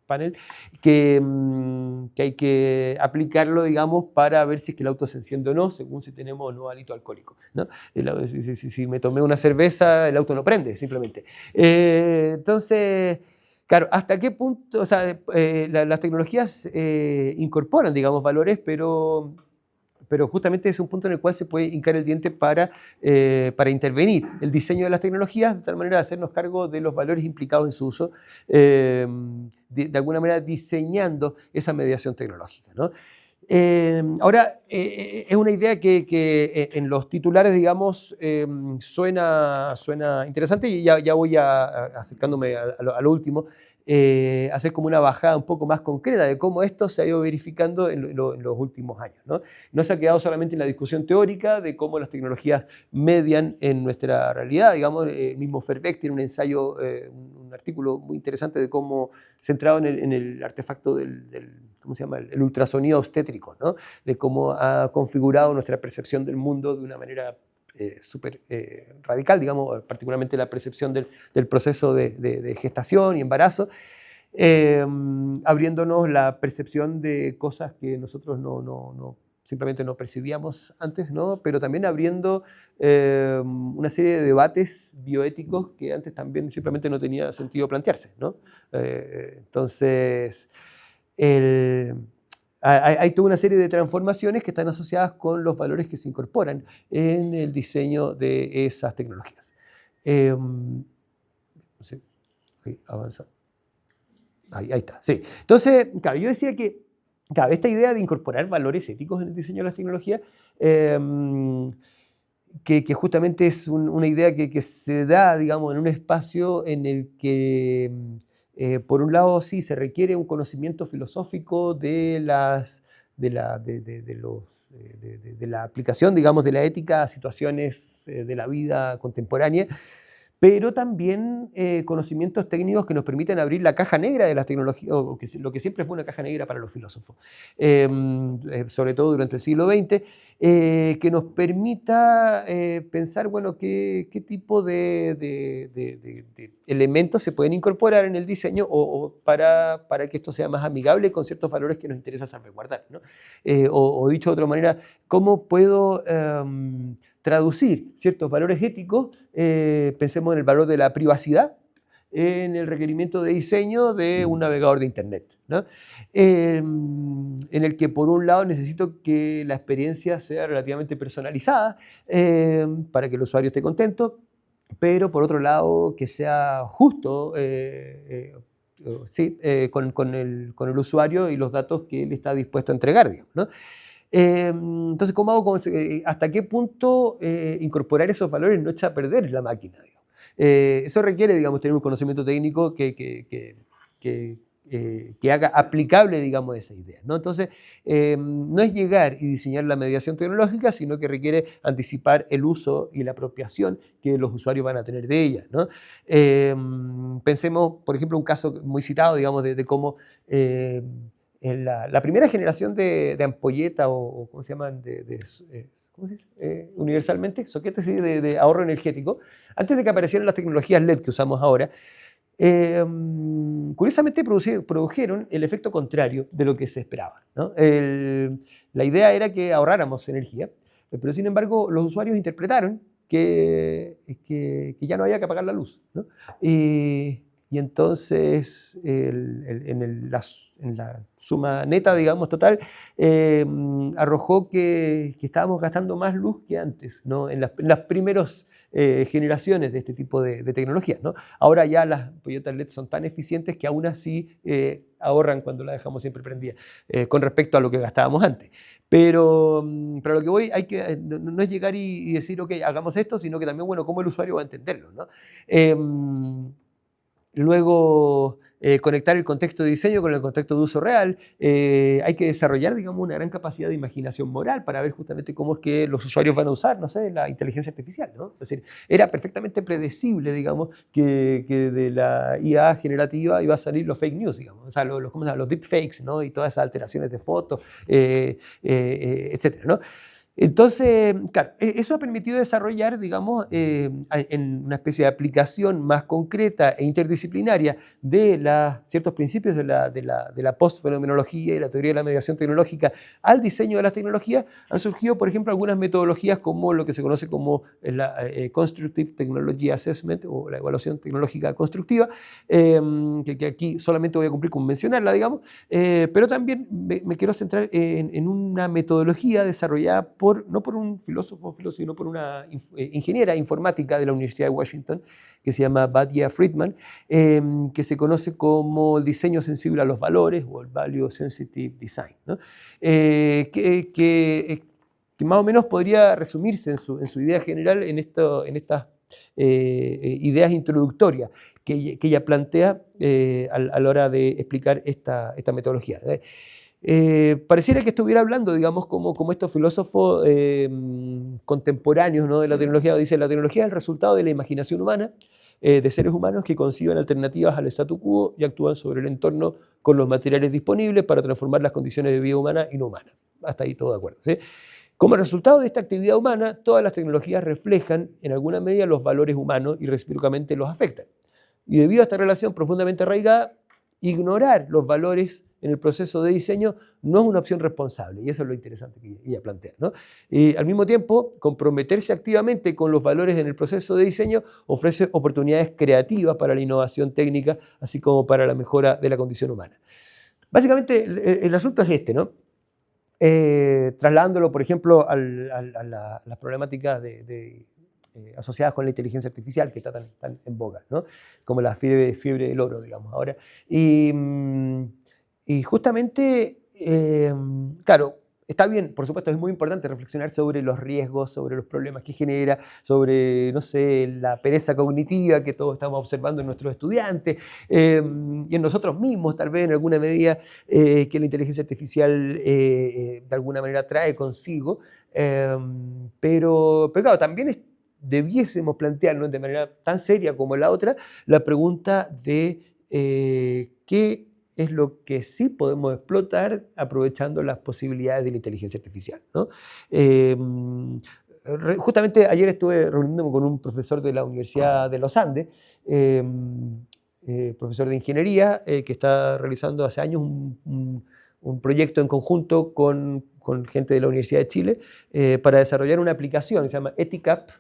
panel que hay que aplicarlo, digamos, para ver si es que el auto se enciende o no, según si tenemos o no hálito alcohólico, ¿no? Si me tomé una cerveza, el auto no prende, simplemente. Entonces, claro, ¿hasta qué punto? O sea, las tecnologías incorporan, digamos, valores, pero justamente es un punto en el cual se puede hincar el diente para intervenir el diseño de las tecnologías, de tal manera de hacernos cargo de los valores implicados en su uso, de alguna manera diseñando esa mediación tecnológica, ¿no? Ahora, es una idea que en los titulares, digamos, suena interesante y ya voy acercándome a lo último, hacer como una bajada un poco más concreta de cómo esto se ha ido verificando en los últimos años, ¿no? No se ha quedado solamente en la discusión teórica de cómo las tecnologías median en nuestra realidad, digamos, el mismo Verbeek tiene un ensayo, un artículo muy interesante de cómo, centrado en el artefacto ¿cómo se llama? El ultrasonido obstétrico, ¿no? De cómo ha configurado nuestra percepción del mundo de una manera súper radical, digamos, particularmente la percepción del proceso de gestación y embarazo, abriéndonos la percepción de cosas que nosotros simplemente no percibíamos antes, ¿no? Pero también abriendo una serie de debates bioéticos que antes también simplemente no tenía sentido plantearse, ¿no? Entonces, hay toda una serie de transformaciones que están asociadas con los valores que se incorporan en el diseño de esas tecnologías. No sé, ahí avanza. Ahí está, sí. Entonces, claro, yo decía que, claro, esta idea de incorporar valores éticos en el diseño de las tecnologías, que justamente es una idea que se da, digamos, en un espacio en el que por un lado, sí, se requiere un conocimiento filosófico de la aplicación, digamos, de la ética a situaciones de la vida contemporánea, pero también conocimientos técnicos que nos permiten abrir la caja negra de las tecnologías, o lo que siempre fue una caja negra para los filósofos, sobre todo durante el siglo XX, que nos permita pensar, bueno, qué tipo de elementos se pueden incorporar en el diseño o para que esto sea más amigable con ciertos valores que nos interesa salvaguardar, ¿no? O dicho de otra manera, ¿cómo puedo traducir ciertos valores éticos? Pensemos en el valor de la privacidad en el requerimiento de diseño de un navegador de Internet, ¿no? En el que por un lado necesito que la experiencia sea relativamente personalizada para que el usuario esté contento, pero por otro lado que sea justo con el usuario y los datos que él está dispuesto a entregar, digamos, ¿no? Entonces, ¿cómo hago? ¿Hasta qué punto incorporar esos valores no echa a perder la máquina? Digamos? Eso requiere, digamos, tener un conocimiento técnico que haga aplicable, digamos, esa idea, ¿no? Entonces, no es llegar y diseñar la mediación tecnológica, sino que requiere anticipar el uso y la apropiación que los usuarios van a tener de ella, ¿no? Pensemos, por ejemplo, un caso muy citado, digamos, de cómo en la primera generación de ampolletas o ¿cómo se llaman? ¿Cómo se dice? Universalmente, soquetes de ahorro energético, antes de que aparecieran las tecnologías LED que usamos ahora, curiosamente produjeron el efecto contrario de lo que se esperaba, ¿no? La idea era que ahorráramos energía, pero sin embargo los usuarios interpretaron que ya no había que apagar la luz, ¿no? Y entonces, en la suma neta, digamos, total, arrojó que estábamos gastando más luz que antes, ¿no? En las primeras generaciones de este tipo de tecnologías, ¿no? Ahora ya las ampolletas LED son tan eficientes que aún así ahorran cuando la dejamos siempre prendida, con respecto a lo que gastábamos antes. Pero lo que voy, no es llegar y decir, ok, hagamos esto, sino que también, bueno, cómo el usuario va a entenderlo, ¿no? Luego, conectar el contexto de diseño con el contexto de uso real. Hay que desarrollar, digamos, una gran capacidad de imaginación moral para ver justamente cómo es que los usuarios van a usar, no sé, la inteligencia artificial, ¿no? Es decir, era perfectamente predecible, digamos, que de la IA generativa iba a salir los fake news, digamos, o sea, ¿cómo se llama? Los deepfakes, ¿no? Y todas esas alteraciones de fotos, etcétera, ¿no? Entonces, claro, eso ha permitido desarrollar, digamos, en una especie de aplicación más concreta e interdisciplinaria de ciertos principios de la postfenomenología y la teoría de la mediación tecnológica al diseño de las tecnologías. Han surgido, por ejemplo, algunas metodologías como lo que se conoce como la Constructive Technology Assessment o la evaluación tecnológica constructiva, que aquí solamente voy a cumplir con mencionarla, digamos, pero también me quiero centrar en una metodología desarrollada no por un filósofo, sino por una ingeniera informática de la Universidad de Washington, que se llama Batya Friedman, que se conoce como el diseño sensible a los valores o el Value Sensitive Design, ¿no? Que más o menos podría resumirse en su idea general en estas ideas introductorias que ella plantea a la hora de explicar esta metodología. Pareciera que estuviera hablando, digamos, como estos filósofos contemporáneos, ¿no? De la tecnología. Dice, la tecnología es el resultado de la imaginación humana, de seres humanos que conciben alternativas al statu quo y actúan sobre el entorno con los materiales disponibles para transformar las condiciones de vida humana y no humana. Hasta ahí todo de acuerdo, ¿sí? Como resultado de esta actividad humana, todas las tecnologías reflejan en alguna medida los valores humanos y recíprocamente los afectan. Y debido a esta relación profundamente arraigada, ignorar los valores en el proceso de diseño no es una opción responsable, y eso es lo interesante que ella plantea, ¿no? Y al mismo tiempo, comprometerse activamente con los valores en el proceso de diseño ofrece oportunidades creativas para la innovación técnica, así como para la mejora de la condición humana. Básicamente, el asunto es este, ¿no? Trasladándolo, por ejemplo, a las problemáticas asociadas con la inteligencia artificial que está tan en boga, ¿no? Como la fiebre del oro, digamos, ahora. Y justamente, claro, está bien, por supuesto, es muy importante reflexionar sobre los riesgos, sobre los problemas que genera, sobre, no sé, la pereza cognitiva que todos estamos observando en nuestros estudiantes y en nosotros mismos, tal vez en alguna medida, que la inteligencia artificial de alguna manera trae consigo. Pero claro, también debiésemos plantearnos de manera tan seria como la otra la pregunta de qué es lo que sí podemos explotar aprovechando las posibilidades de la inteligencia artificial, ¿no? Justamente ayer estuve reuniéndome con un profesor de la Universidad de los Andes, profesor de ingeniería, que está realizando hace años un proyecto en conjunto con gente de la Universidad de Chile para desarrollar una aplicación que se llama EthiCap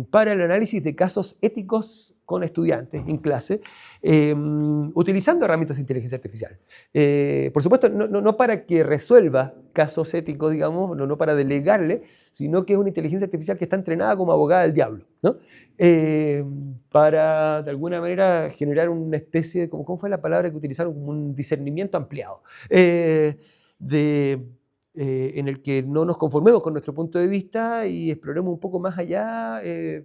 para el análisis de casos éticos con estudiantes en clase, utilizando herramientas de inteligencia artificial. Por supuesto, no para que resuelva casos éticos, digamos, no para delegarle, sino que es una inteligencia artificial que está entrenada como abogada del diablo, ¿no? Para, de alguna manera, generar una especie de, ¿cómo fue la palabra que utilizaron? Como un discernimiento ampliado. En el que no nos conformemos con nuestro punto de vista y exploremos un poco más allá,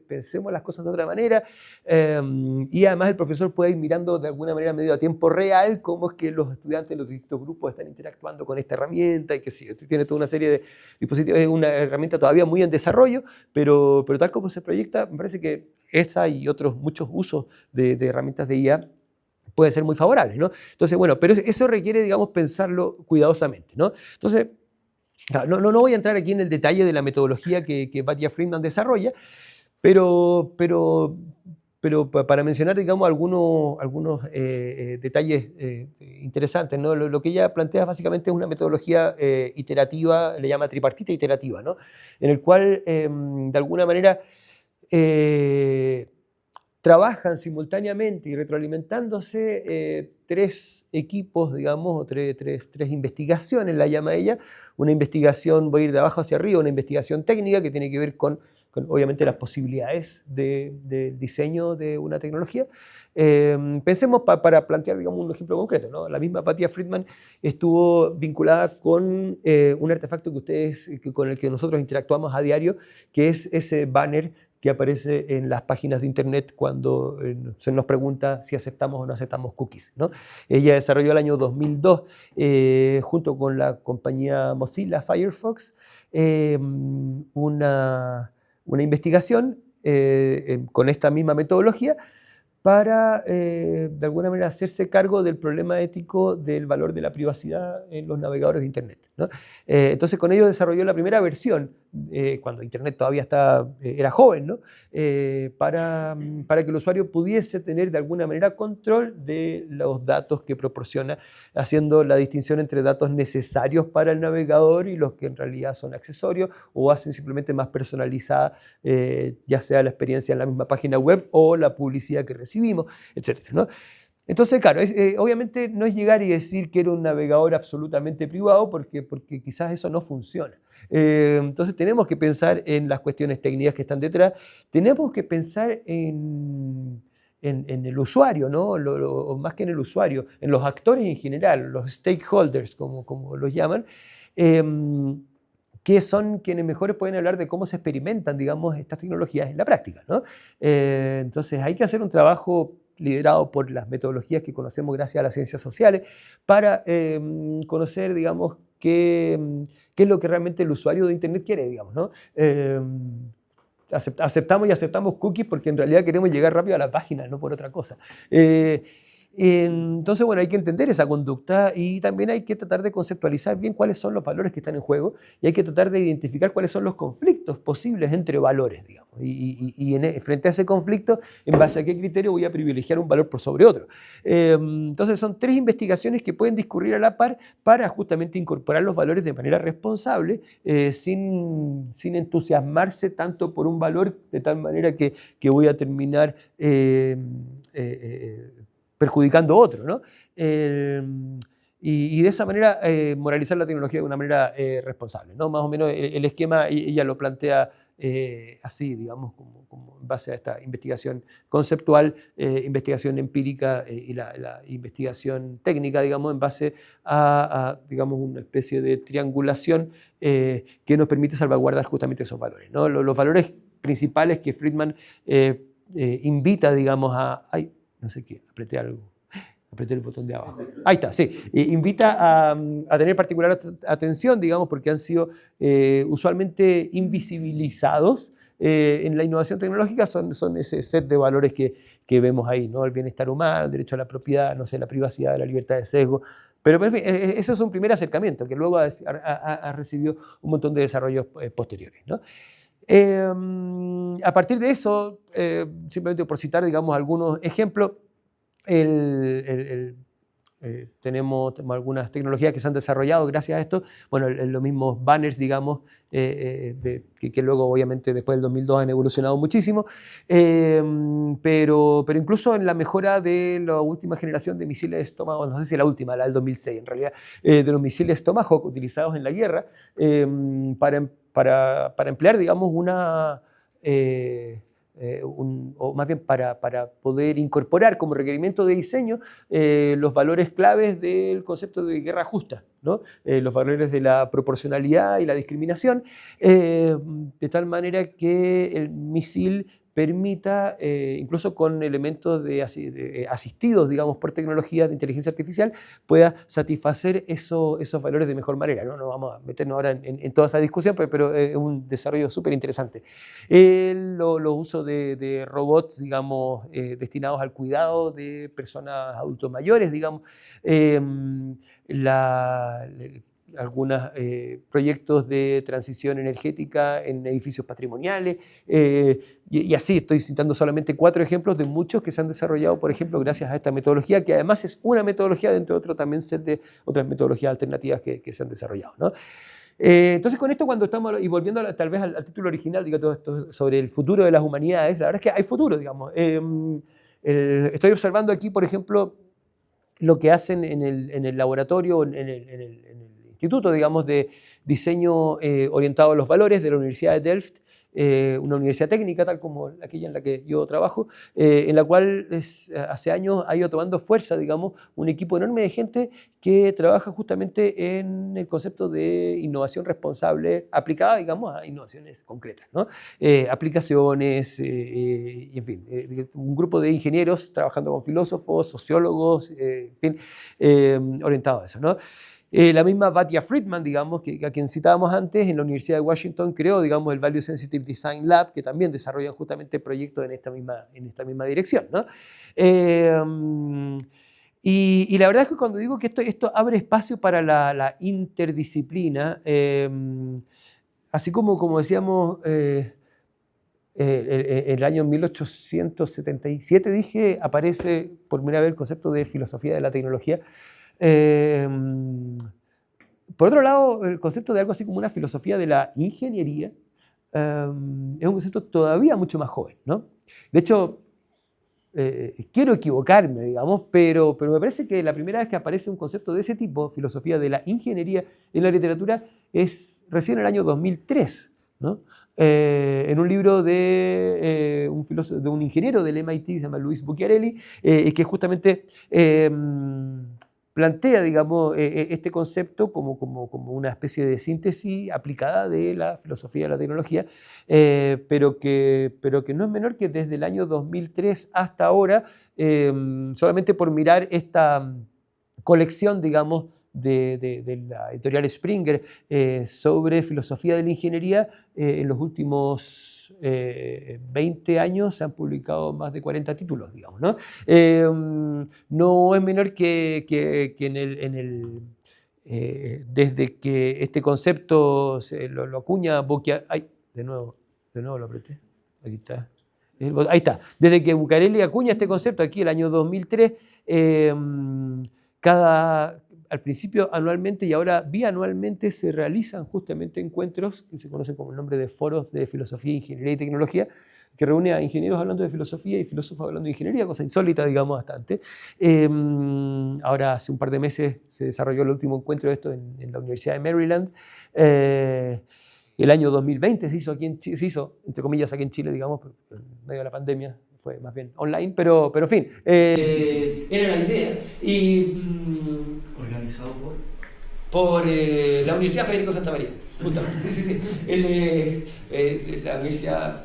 pensemos las cosas de otra manera, y además el profesor puede ir mirando de alguna manera medio a tiempo real cómo es que los estudiantes de los distintos grupos están interactuando con esta herramienta y que sí, tiene toda una serie de dispositivos, es una herramienta todavía muy en desarrollo, pero tal como se proyecta, me parece que esa y otros muchos usos de herramientas de IA pueden ser muy favorables, ¿no? Entonces, bueno, pero eso requiere, digamos, pensarlo cuidadosamente, ¿no? Entonces, no voy a entrar aquí en el detalle de la metodología que Batya Friedman desarrolla, pero para mencionar, digamos, algunos detalles interesantes, ¿no? Lo que ella plantea básicamente es una metodología iterativa, le llama tripartita iterativa, ¿no? En el cual, de alguna manera, trabajan simultáneamente y retroalimentándose tres equipos, digamos, o tres investigaciones, la llama ella. Una investigación, voy a ir de abajo hacia arriba, una investigación técnica que tiene que ver con obviamente las posibilidades del diseño de una tecnología. Pensemos para plantear, digamos, un ejemplo concreto, ¿no? La misma Batya Friedman estuvo vinculada con un artefacto con el que nosotros interactuamos a diario, que es ese banner que aparece en las páginas de internet cuando se nos pregunta si aceptamos o no aceptamos cookies, ¿no? Ella desarrolló el año 2002, junto con la compañía Mozilla Firefox, una investigación con esta misma metodología para, de alguna manera, hacerse cargo del problema ético del valor de la privacidad en los navegadores de Internet, ¿no? Entonces, con ello desarrolló la primera versión, cuando Internet todavía era joven, ¿no? Para que el usuario pudiese tener, de alguna manera, control de los datos que proporciona, haciendo la distinción entre datos necesarios para el navegador y los que en realidad son accesorios o hacen simplemente más personalizada, ya sea la experiencia en la misma página web o la publicidad que recibimos, etcétera, ¿no? Entonces, claro, obviamente no es llegar y decir que era un navegador absolutamente privado porque quizás eso no funciona. Entonces tenemos que pensar en las cuestiones técnicas que están detrás, tenemos que pensar en el usuario, ¿no? O más que en el usuario, en los actores en general, los stakeholders, como los llaman, que son quienes mejores pueden hablar de cómo se experimentan, digamos, estas tecnologías en la práctica, ¿no? Entonces hay que hacer un trabajo liderado por las metodologías que conocemos gracias a las ciencias sociales para conocer, digamos, qué es lo que realmente el usuario de Internet quiere, digamos, ¿no? Aceptamos cookies porque en realidad queremos llegar rápido a la página, no por otra cosa. Entonces, bueno, hay que entender esa conducta y también hay que tratar de conceptualizar bien cuáles son los valores que están en juego y hay que tratar de identificar cuáles son los conflictos posibles entre valores, digamos. Frente a ese conflicto, ¿en base a qué criterio voy a privilegiar un valor por sobre otro? Entonces, son tres investigaciones que pueden discurrir a la par para justamente incorporar los valores de manera responsable, sin entusiasmarse tanto por un valor de tal manera que voy a terminar perjudicando a otro, ¿no? Y de esa manera moralizar la tecnología de una manera responsable, ¿no? Más o menos el esquema ella lo plantea así, digamos, como en base a esta investigación conceptual, investigación empírica y la investigación técnica, digamos, en base a digamos, una especie de triangulación que nos permite salvaguardar justamente esos valores, ¿no? Los valores principales que Friedman invita, digamos, Ay, no sé qué, apreté el botón de abajo. Ahí está, sí. Invita a tener particular atención, digamos, porque han sido usualmente invisibilizados en la innovación tecnológica son ese set de valores que vemos ahí, ¿no? El bienestar humano, el derecho a la propiedad, no sé, la privacidad, la libertad de sesgo. Pero en fin, eso es un primer acercamiento que luego ha recibido un montón de desarrollos posteriores, ¿no? A partir de eso, simplemente por citar, digamos, algunos ejemplos, tenemos algunas tecnologías que se han desarrollado gracias a esto. Bueno, los mismos banners, digamos, que luego obviamente después del 2002 han evolucionado muchísimo, pero incluso en la mejora de la última generación de misiles Tomahawk, no sé si la última, la del 2006 en realidad, de los misiles Tomahawk utilizados en la guerra para emplear, digamos, o más bien para poder incorporar como requerimiento de diseño los valores claves del concepto de guerra justa, ¿no? Los valores de la proporcionalidad y la discriminación, de tal manera que el misil permita, incluso con elementos asistidos, digamos, por tecnologías de inteligencia artificial, pueda satisfacer esos valores de mejor manera, ¿no? No vamos a meternos ahora en toda esa discusión, pero es un desarrollo súper interesante. Los usos de robots, digamos, destinados al cuidado de personas adultos mayores, digamos, algunos proyectos de transición energética en edificios patrimoniales, y así estoy citando solamente 4 ejemplos de muchos que se han desarrollado, por ejemplo, gracias a esta metodología, que además es una metodología dentro de otro también set de otras metodologías alternativas que se han desarrollado, ¿no? Entonces, con esto, cuando estamos, y volviendo tal vez al título original, digo, todo esto sobre el futuro de las humanidades, la verdad es que hay futuro, digamos. Estoy observando aquí, por ejemplo, lo que hacen en el laboratorio, en el instituto, digamos, de diseño orientado a los valores de la Universidad de Delft, una universidad técnica, tal como aquella en la que yo trabajo, en la cual hace años ha ido tomando fuerza, digamos, un equipo enorme de gente que trabaja justamente en el concepto de innovación responsable aplicada, digamos, a innovaciones concretas, ¿no? Aplicaciones, y en fin, un grupo de ingenieros trabajando con filósofos, sociólogos, en fin, orientados a eso, ¿no? La misma Batya Friedman, digamos, a quien citábamos antes, en la Universidad de Washington creó, digamos, el Value Sensitive Design Lab, que también desarrollan justamente proyectos en esta misma dirección, ¿no? Y la verdad es que cuando digo que esto abre espacio para la interdisciplina, así como decíamos, el año 1877, dije, aparece por primera vez el concepto de filosofía de la tecnología. Por otro lado, el concepto de algo así como una filosofía de la ingeniería es un concepto todavía mucho más joven, ¿no? De hecho, quiero equivocarme, digamos, pero me parece que la primera vez que aparece un concepto de ese tipo, filosofía de la ingeniería, en la literatura, es recién en el año 2003, ¿no? En un libro de un ingeniero del MIT, se llama Luis Bucchiarelli, que justamente plantea, digamos, este concepto como una especie de síntesis aplicada de la filosofía de la tecnología, pero que no es menor que desde el año 2003 hasta ahora, solamente por mirar esta colección, digamos, de la editorial Springer sobre filosofía de la ingeniería, en los últimos 20 años se han publicado más de 40 títulos, digamos, ¿no? No es menor que desde que este concepto lo acuña Bucchiarelli. Ay, de nuevo lo apreté. Aquí está. Ahí está. Desde que Bucchiarelli acuña este concepto aquí el año 2003, al principio anualmente y ahora bianualmente se realizan justamente encuentros que se conocen como el nombre de foros de filosofía, ingeniería y tecnología, que reúne a ingenieros hablando de filosofía y filósofos hablando de ingeniería, cosa insólita, digamos, bastante. Ahora, hace un par de meses se desarrolló el último encuentro de esto en la Universidad de Maryland. El año 2020 se hizo, entre comillas, aquí en Chile, digamos, en medio de la pandemia. Fue más bien online, pero en fin, era la idea. ¿Organizado por la Universidad Federico Santa María, justamente. Sí. La universidad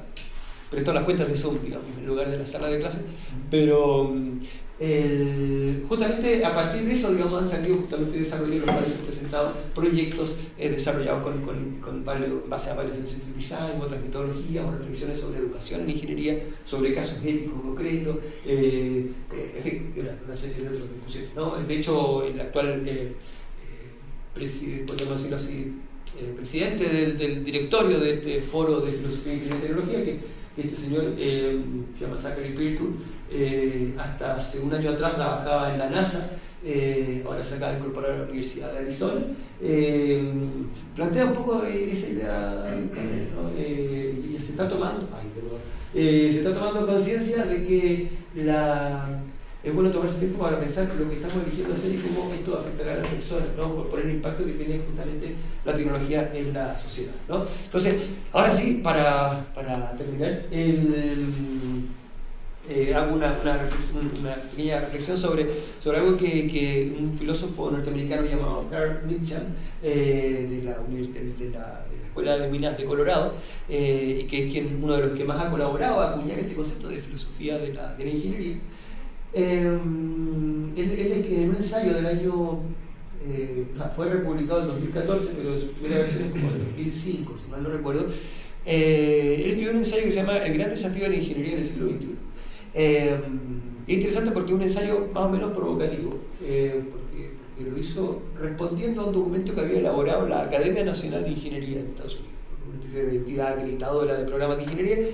prestó las cuentas de Zoom, digamos, en lugar de la sala de clases, pero Justamente a partir de eso, digamos, han salido justamente desarrollos los cuales se han presentado proyectos desarrollados con base a varios Sensitive Design, otras metodologías, o reflexiones sobre educación en ingeniería, sobre casos éticos concretos, en fin, una serie de otras discusiones, ¿no? De hecho, el actual podemos decirlo así, presidente del directorio de este foro de filosofía, ingeniería y tecnología, que este señor se llama Zachary Pirtul, hasta hace un año atrás trabajaba en la NASA, ahora se acaba de incorporar a la Universidad de Arizona, plantea un poco esa idea, ¿no? Y se está tomando conciencia de que es bueno tomarse tiempo para pensar que lo que estamos eligiendo hacer y cómo esto afectará a las personas, ¿no? Por el impacto que tiene justamente la tecnología en la sociedad, ¿no? Entonces, ahora sí, para terminar, hago una pequeña reflexión sobre algo que un filósofo norteamericano llamado Carl Mitchell, de la Escuela de Minas de Colorado, y que es uno de los que más ha colaborado a acuñar este concepto de filosofía de la ingeniería. Él es que en un ensayo del año, fue republicado en 2014, pero su primera versión es como de 2005, si mal no recuerdo. Él escribió un ensayo que se llama El gran desafío de la ingeniería en el siglo XXI. Es interesante porque es un ensayo más o menos provocativo, porque lo hizo respondiendo a un documento que había elaborado la Academia Nacional de Ingeniería de Estados Unidos, una especie de entidad acreditadora de programas de ingeniería,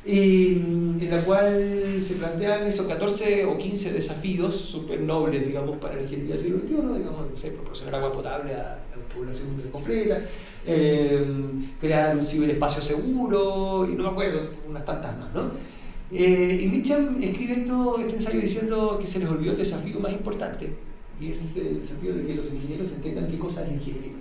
y en la cual se plantean esos 14 o 15 desafíos súper nobles, digamos, para la ingeniería del siglo XXI, digamos, no sé, proporcionar agua potable a la población mundial completa, crear un ciberespacio seguro, y no me acuerdo, unas tantas más, ¿no? Y Mitchell escribe este ensayo diciendo que se les olvidó el desafío más importante, y es el desafío de que los ingenieros entiendan qué cosa es la ingeniería.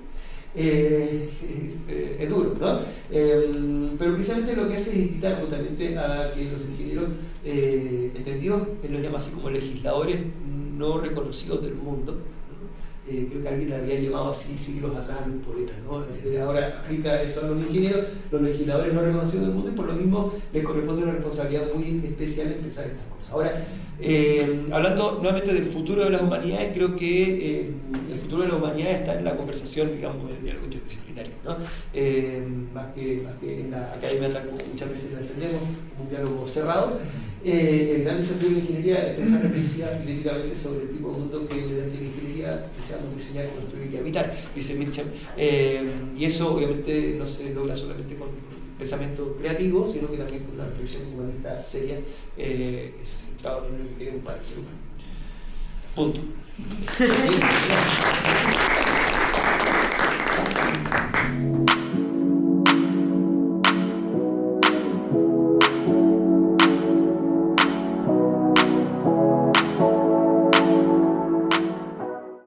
Es duro, ¿no? Pero precisamente lo que hace es invitar justamente a que los ingenieros entendidos, él los llama así como legisladores no reconocidos del mundo, ¿no? Creo que alguien había llamado así siglos atrás a los poetas, ¿no? Ahora aplica eso a los ingenieros, los legisladores no reconocidos del mundo, y por lo mismo les corresponde una responsabilidad muy especial en pensar estas cosas. Ahora, hablando nuevamente del futuro de las humanidades, creo que el futuro de la humanidad está en la conversación, digamos, del diálogo interdisciplinario, ¿no? Más que en la academia, tal como muchas veces la entendemos, un diálogo cerrado. El gran desafío de la ingeniería es pensar críticamente sobre el tipo de mundo que mediante la ingeniería deseamos diseñar, construir y habitar, dice Mitchell. Y eso obviamente no se logra solamente con pensamiento creativo, sino que también con una reflexión humanista seria, centrada en lo que queremos para el ser humano. Punto.